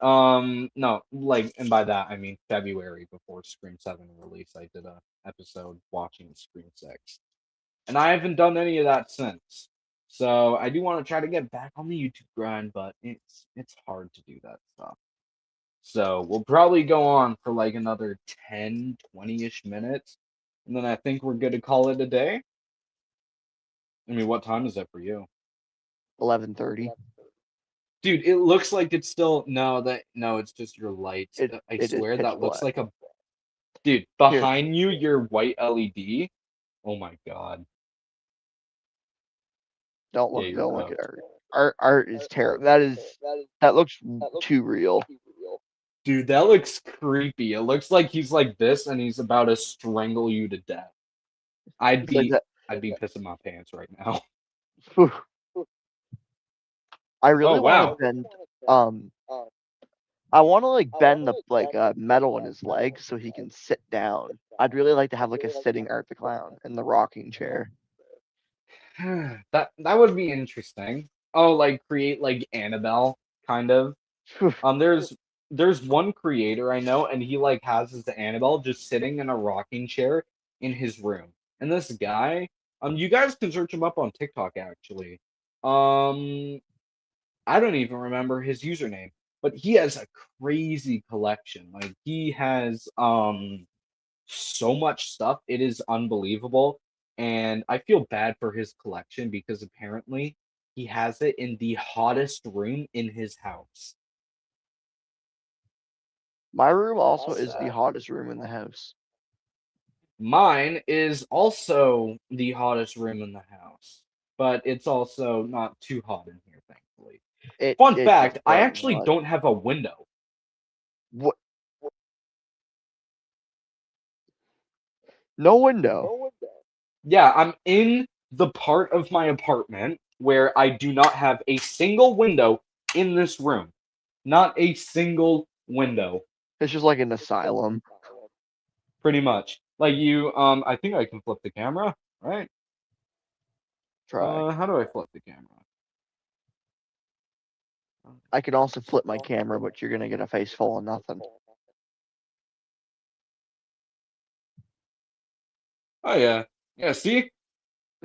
No, like, and by that I mean February before Scream 7 release. I did a episode watching Scream 6. And I haven't done any of that since. So I do want to try to get back on the YouTube grind, but it's hard to do that stuff. So we'll probably go on for like another 10, 20-ish minutes. And then I think we're good to call it a day. I mean, what time is it for you? 11:30. Dude, it looks like it's still no, it's just your lights. I It is swear pitch that looks black. like a dude Here, behind you, your white LED. Oh my god. don't Yeah, look you're don't look at cooked. art. Art is terrible. That looks too real. Dude, that looks creepy. It looks like he's like this and he's about to strangle you to death. I'd It's like be that. I'd be pissing my pants right now. Whew. I Oh really want to wow. bend. Um, I want to like bend the metal in his legs so he can sit down. I'd really like to have like a sitting Art the Clown in the rocking chair. That would be interesting. Oh, like create like Annabelle kind of. Phew. There's one creator I know, and he like has his Annabelle just sitting in a rocking chair in his room. And this guy, you guys can search him up on TikTok actually. Um, I don't even remember his username, but he has a crazy collection. Like he has so much stuff. It is unbelievable. And I feel bad for his collection because apparently he has it in the hottest room in his house. My room also is the hottest room in the house. Mine is also the hottest room in the house, but it's also not too hot in here, thankfully. Fun It gets fact, I burning actually hot. don't have a window. What? No window. Yeah, I'm in the part of my apartment where I do not have a single window in this room. Not a single window, It's just like an asylum. pretty much. Like you, I think I can flip the camera, right? Try. How do I flip the camera? I can also flip my camera, but you're gonna get a face full of nothing. Oh yeah, yeah. See,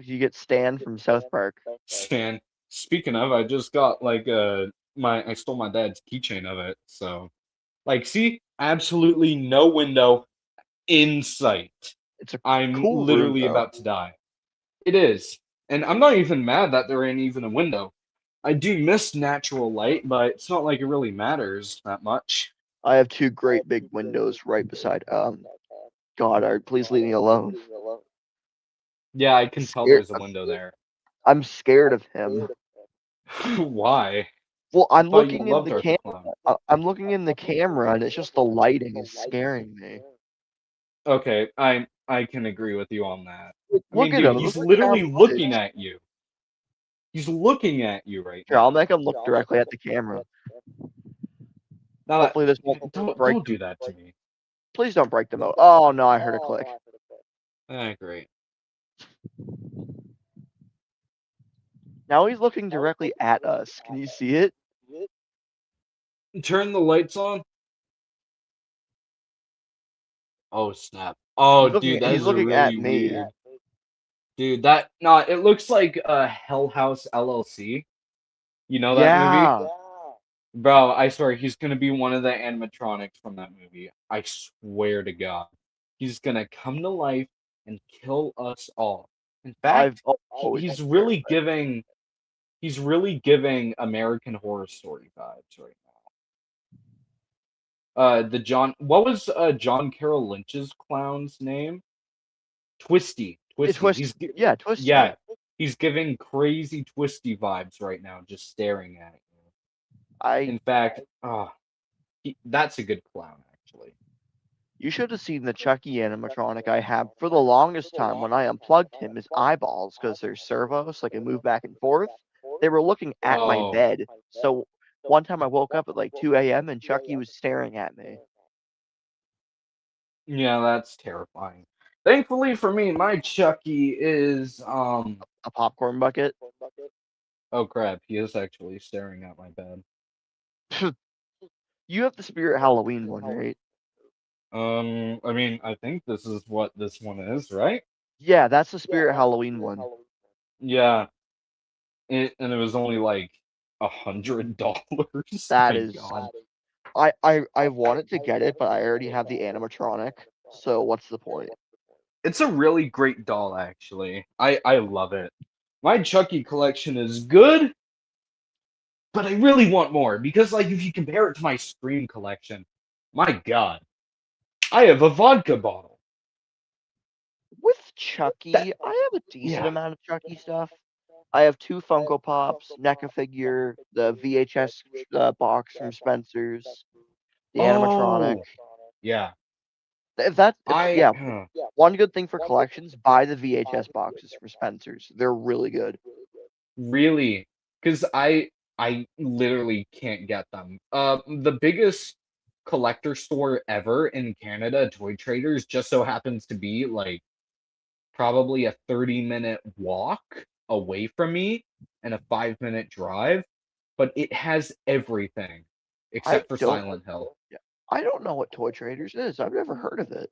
You get Stan from South Park. Stan. Speaking of, I just got like I stole my dad's keychain of it. So like, see, absolutely no window in sight. It's a I'm cool room literally though. about to die. It is. And I'm not even mad that there ain't even a window. I do miss natural light, but it's not like it really matters that much. I have two great big windows right beside. Goddard, please leave me alone. Yeah, I can tell Scared. there's a window there. I'm scared of him. Why? Well, I I'm thought you looking in loved the Art the camera. Clown. I'm looking in the camera, and it's just the lighting is scaring me. Okay, I can agree with you on that. I Look mean, at dude, him. he's Look at the literally looking footage. at you. He's looking at you right Here, I'll now. make him look directly at the camera. Now that Hopefully, this won't break don't them. do that to me. Please don't break the mode. Oh no, I heard a click. Great. Now he's looking directly at us. Can you see it? Turn the lights on. Oh snap. Oh dude, that He's is looking at really me. weird. Dude, that no, it looks like Hell House LLC. You know that movie? Yeah. Bro, I swear he's gonna be one of the animatronics from that movie. I swear to God. He's gonna come to life and kill us all. In I've fact, always been he's scared really of it. giving American Horror Story vibes right now. What was John Carroll Lynch's clown's name? Twisty. It Twisty. twist. Yeah, Twisty. Yeah, he's giving crazy Twisty vibes right now, just staring at you. I In fact, that's a good clown, actually. You should have seen the Chucky animatronic I had for the longest time when I unplugged him. His eyeballs, because they're servos, so I can move back and forth. They were looking at my Oh, bed. So one time I woke up at like 2 a.m. and Chucky was staring at me. yeah, that's terrifying. Thankfully for me, my Chucky is A popcorn bucket. oh crap, he is actually staring at my bed. You have the Spirit Halloween one, right? I mean, I think this is what this one is, right? Yeah, that's the Spirit Halloween one. Yeah, and it was only like $100. That My is. God, I wanted to get it, but I already have the animatronic. So what's the point? it's a really great doll, actually. I love it. My Chucky collection is good, but I really want more because, like, if you compare it to my Scream collection, my God, I have a vodka bottle. With That Chucky, I have a decent yeah. amount of Chucky stuff. I have two Funko Pops, NECA figure, the VHS box from Spencer's, the animatronic. Oh, yeah. If I yeah, one good thing for collections, buy the VHS boxes from Spencer's. They're really good. really, because I literally can't get them. The biggest collector store ever in Canada, Toy Traders, just so happens to be like probably a 30-minute walk away from me and a 5-minute drive, but it has everything I except for don't Silent Hill. yeah, I don't know what Toy Traders is. I've never heard of it.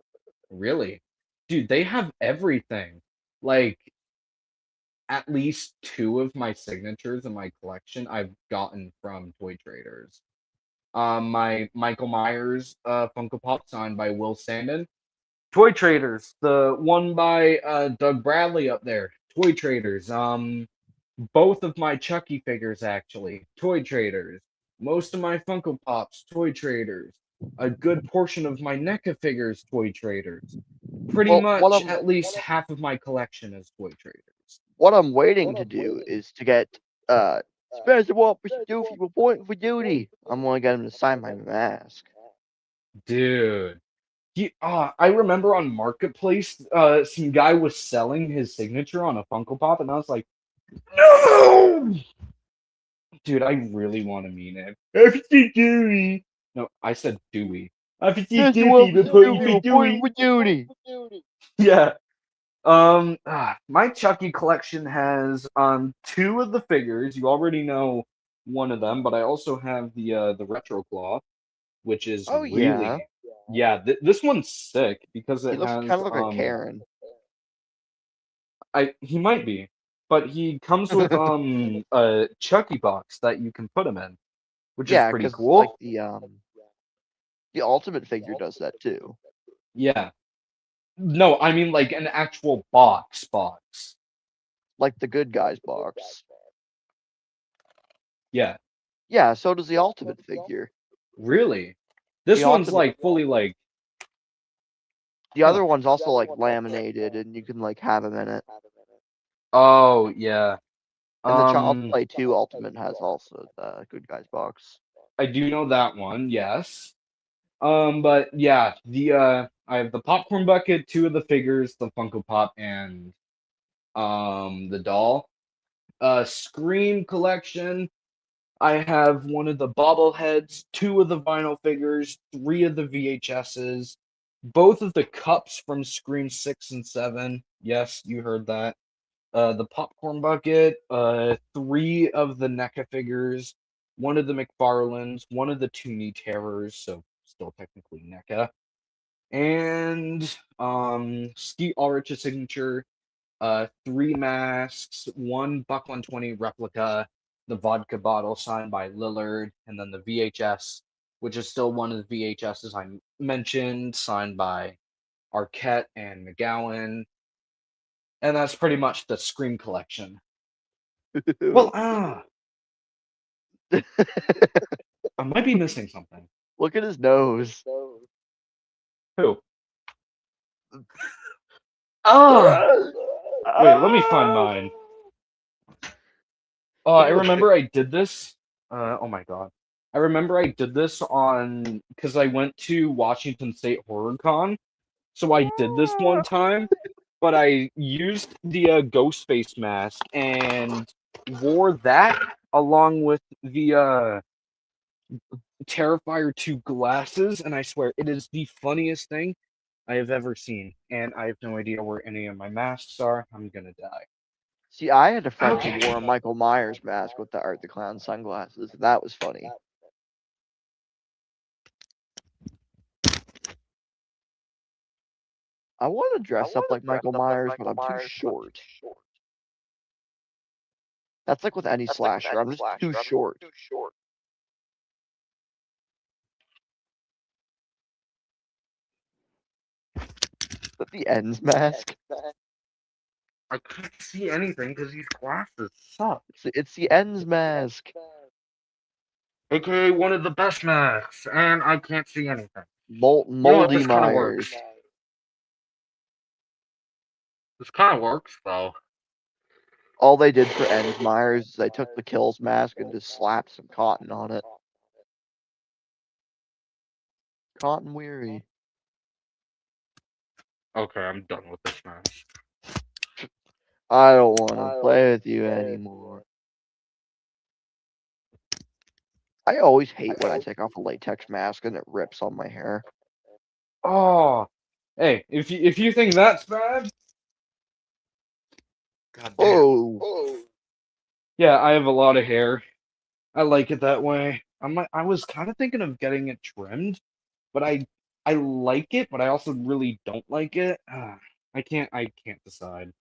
Really? Dude, they have everything. Like at least two of my signatures in my collection I've gotten from Toy Traders. My Michael Myers Funko Pop signed by Will Sandin. Toy Traders. The one by Doug Bradley up there. Toy Traders. Both of my Chucky figures actually. Toy Traders. Most of my Funko Pops. Toy Traders. A good portion of my NECA figures. Toy Traders. Pretty Well, much at least half of my collection is Toy Traders. what I'm waiting to do is to get Spencer Walker Doofy reporting for duty. I'm gonna get him to sign my mask. Dude. I remember on Marketplace, some guy was selling his signature on a Funko Pop, and I was like, no! Dude, I really want to meet him. FT Dewey. No, I said Dewey. FT Spencer Dewey, Walker reporting Doofy for reporting Dewey. for duty. Yeah. My Chucky collection has two of the figures. You already know one of them, but I also have the retro claw, which is Oh yeah, really yeah. This one's sick because he it looks has kind of like a Karen. he might be, but he comes with a Chucky box that you can put him in, which is Yeah, pretty because like cool. the Ultimate figure does that too. Yeah. No, I mean like an actual box. Like the Good Guys box. Yeah. Yeah, so does the Ultimate figure. Really? The This one's Ultimate, like fully like the huh. other one's also like laminated, and you can like have him in it. Oh yeah. And the Child's Um Play 2 Ultimate has also the Good Guys box. I do know that one, yes. But yeah, the I have the popcorn bucket, two of the figures, the Funko Pop and the doll. Scream collection. I have one of the bobbleheads, two of the vinyl figures, three of the VHSs, both of the cups from Scream 6 and 7. Yes, you heard that. The popcorn bucket, three of the NECA figures, one of the McFarlanes, one of the Toony Terrors, so still technically NECA, and Skeet Ulrich's signature, three masks, one Buck 120 replica, the vodka bottle signed by Lillard, and then the VHS, which is still one of the VHSs I mentioned, signed by Arquette and McGowan. And that's pretty much the Scream collection. Well, I might be missing something. Look at his nose. Who? Ah! Wait, let me find mine. Oh, I remember I did this. Oh my god. I remember I did this on because I went to Washington State Horror Con. So I did this one time, but I used the ghost face mask and wore that along with the Terrifier 2 glasses, and I swear it is the funniest thing I have ever seen. And I have no idea where any of my masks are. I'm gonna die. See, I had a friend Okay. who wore a Michael Myers mask with the Art the Clown sunglasses. That was funny. I want to dress up like Michael Myers, but I'm too short. That's like with any slasher. I'm just too short. But the ends mask. I can't see anything because these glasses suck. It's the ends mask. AKA one of the best masks, and I can't see anything. Moldy This kind of Myers. works. This kind of works, though. All they did for ends Myers is they took the Kills mask and just slapped some cotton on it. Cotton weary. Okay, I'm done with this mask. I don't want to play with you anymore. I always hate when I take off a latex mask and it rips on my hair. Oh, hey, if you think that's bad, god damn. Oh, Yeah, I have a lot of hair. I like it that way. I was kind of thinking of getting it trimmed, but I like it, but I also really don't like it. I can't decide.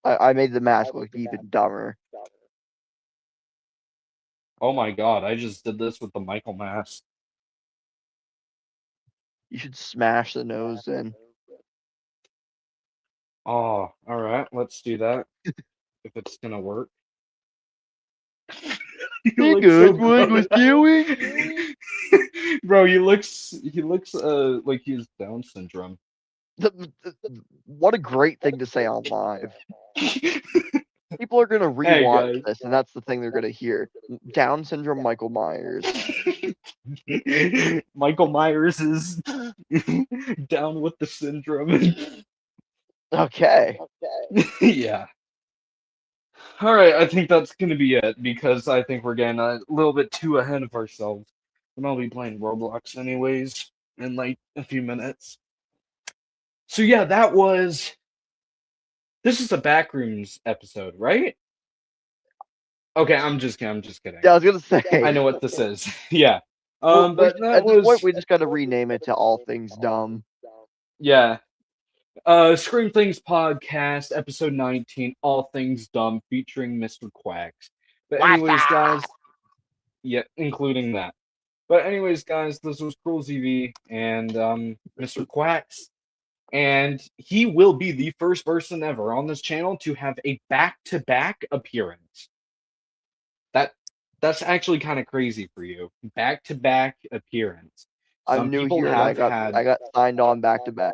I made the mask look even dumber. Oh my god, I just did this with the Michael mask. You should smash the nose in. Oh, all right, let's do that. If it's gonna work. You Hey look guys, so what was doing? Bro, he looks like he has Down syndrome. What a great thing to say on live. People are gonna Hey rewatch guys. this, and that's the thing they're gonna hear. Down syndrome Michael Myers. Michael Myers is down with the syndrome. Okay. Yeah. All right, I think that's gonna be it because I think we're getting a little bit too ahead of ourselves. And I'll be playing Roblox anyways in like a few minutes. So yeah, this is a Backrooms episode, right? Okay, I'm just kidding. I'm just kidding. Yeah, I was gonna say. I know what this is. Yeah. At But that this point, was we just gotta rename it to All Things Dumb. yeah. Scream Things Podcast, episode 19, All Things Dumb, featuring Mr. Quacks. But anyways, guys, yeah, including that. But anyways, guys, this was Cruel ZV and Mr. Quacks. And he will be the first person ever on this channel to have a back-to-back appearance. That's actually kind of crazy for you. Back-to-back appearance. I'm Some new people here, and have had I got signed on back to back.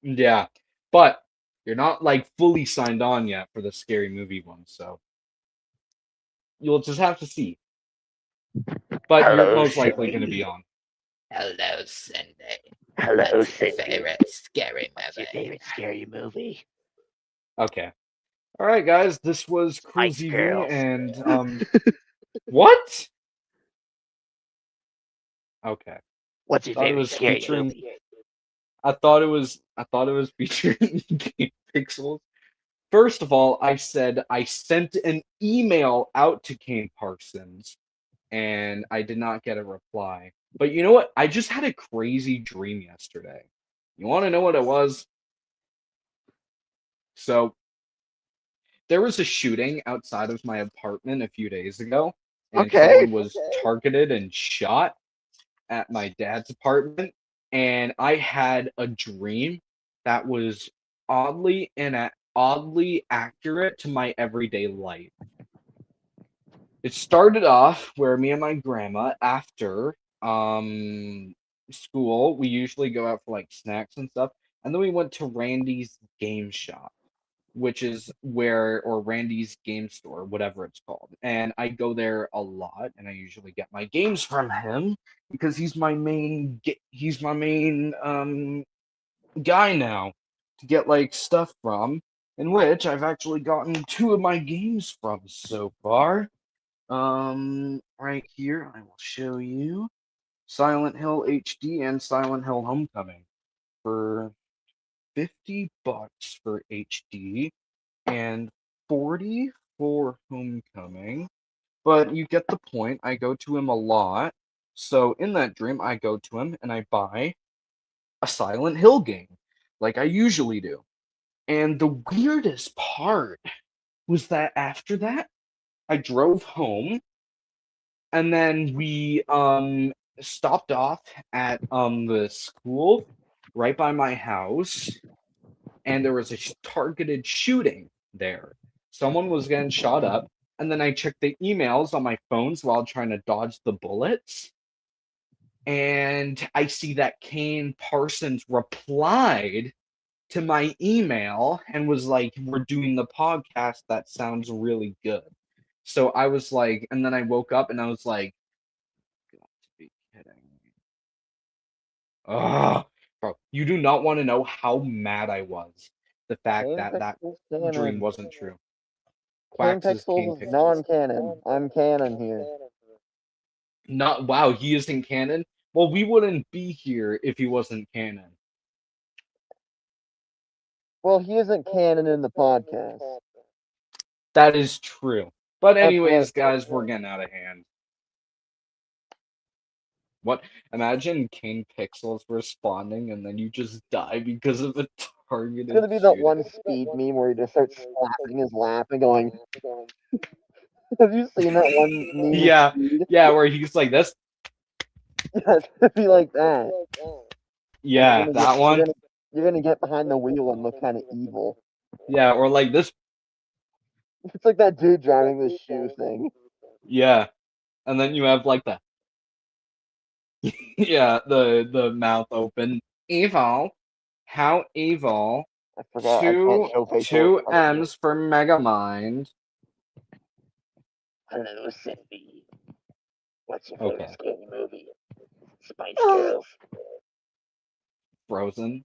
yeah, but you're not like fully signed on yet for the scary movie one, so you'll just have to see. But you're most likely going to be on. Hello, Cindy. Hello, What's your favorite scary movie? scary movie? Okay. All right, guys. This was Cruel Spice ZV, Girls. and what? Okay. What's your Thought it favorite was scary featuring. movie? I thought it was featuring Game Pixels. First of all, I said I sent an email out to Kane Parsons, and I did not get a reply. But you know what? I just had a crazy dream yesterday. You want to know what it was? So, there was a shooting outside of my apartment a few days ago, and Okay. someone was targeted and shot at my dad's apartment. And I had a dream that was oddly accurate to my everyday life. It started off where me and my grandma, after school, we usually go out for like snacks and stuff, and then we went to Randy's Game Shop, which is where, or Randy's Game Store, whatever it's called. And I go there a lot, and I usually get my games from him because he's my main guy now to get like stuff from, in which I've actually gotten two of my games from so far. Right here, I will show you Silent Hill HD and Silent Hill Homecoming for $50 for HD and 40 for Homecoming. But you get the point. I go to him a lot. So in that dream, I go to him and I buy a Silent Hill game, like I usually do. And the weirdest part was that after that, I drove home and then we stopped off at the school right by my house, and there was a targeted shooting there. Someone was getting shot up, and then I checked the emails on my phones while trying to dodge the bullets, and I see that Kane Parsons replied to my email and was like, "We're doing the podcast. That sounds really good." So I was like, and then I woke up and I was like, "Got to be kidding me." Ugh, bro, you do not want to know how mad I was. The fact Kane that that Pixels dream canon. wasn't true. Kane Quacks is Kane Pixels is Pixels. non-canon. I'm canon here. Not wow, he isn't canon. Well, we wouldn't be here if he wasn't canon. Well, he isn't canon in the podcast. That is true. But That's anyways, what. guys, we're getting out of hand. What? Imagine Kane Pixels responding and then you just die because of a It's targeted gonna be that shooting. one speed meme where he just starts slapping his lap and going. Have you seen that one meme? Yeah, yeah, where he's like this. Yeah, it's gonna be like that. Yeah, You're that one. you're gonna get behind the wheel and look kind of evil. Yeah, or like this. It's like that dude driving the shoe thing. Yeah, and then you have like the yeah, the mouth open. Evil. How evil. I forgot I can't Two show facial two expressions. M's for Megamind. Hello, Cindy. What's your Okay. scary movie? Spice Girls. Frozen.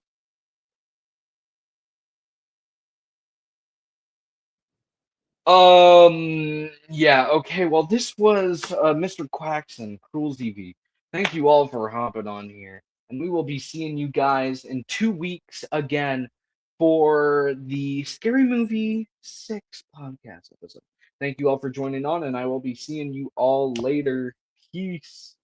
Yeah, okay, well, this was Mr. Quackson, Cruel TV. Thank you all for hopping on here. And we will be seeing you guys in 2 weeks again for the Scary Movie 6 podcast episode. Thank you all for joining on, and I will be seeing you all later. Peace.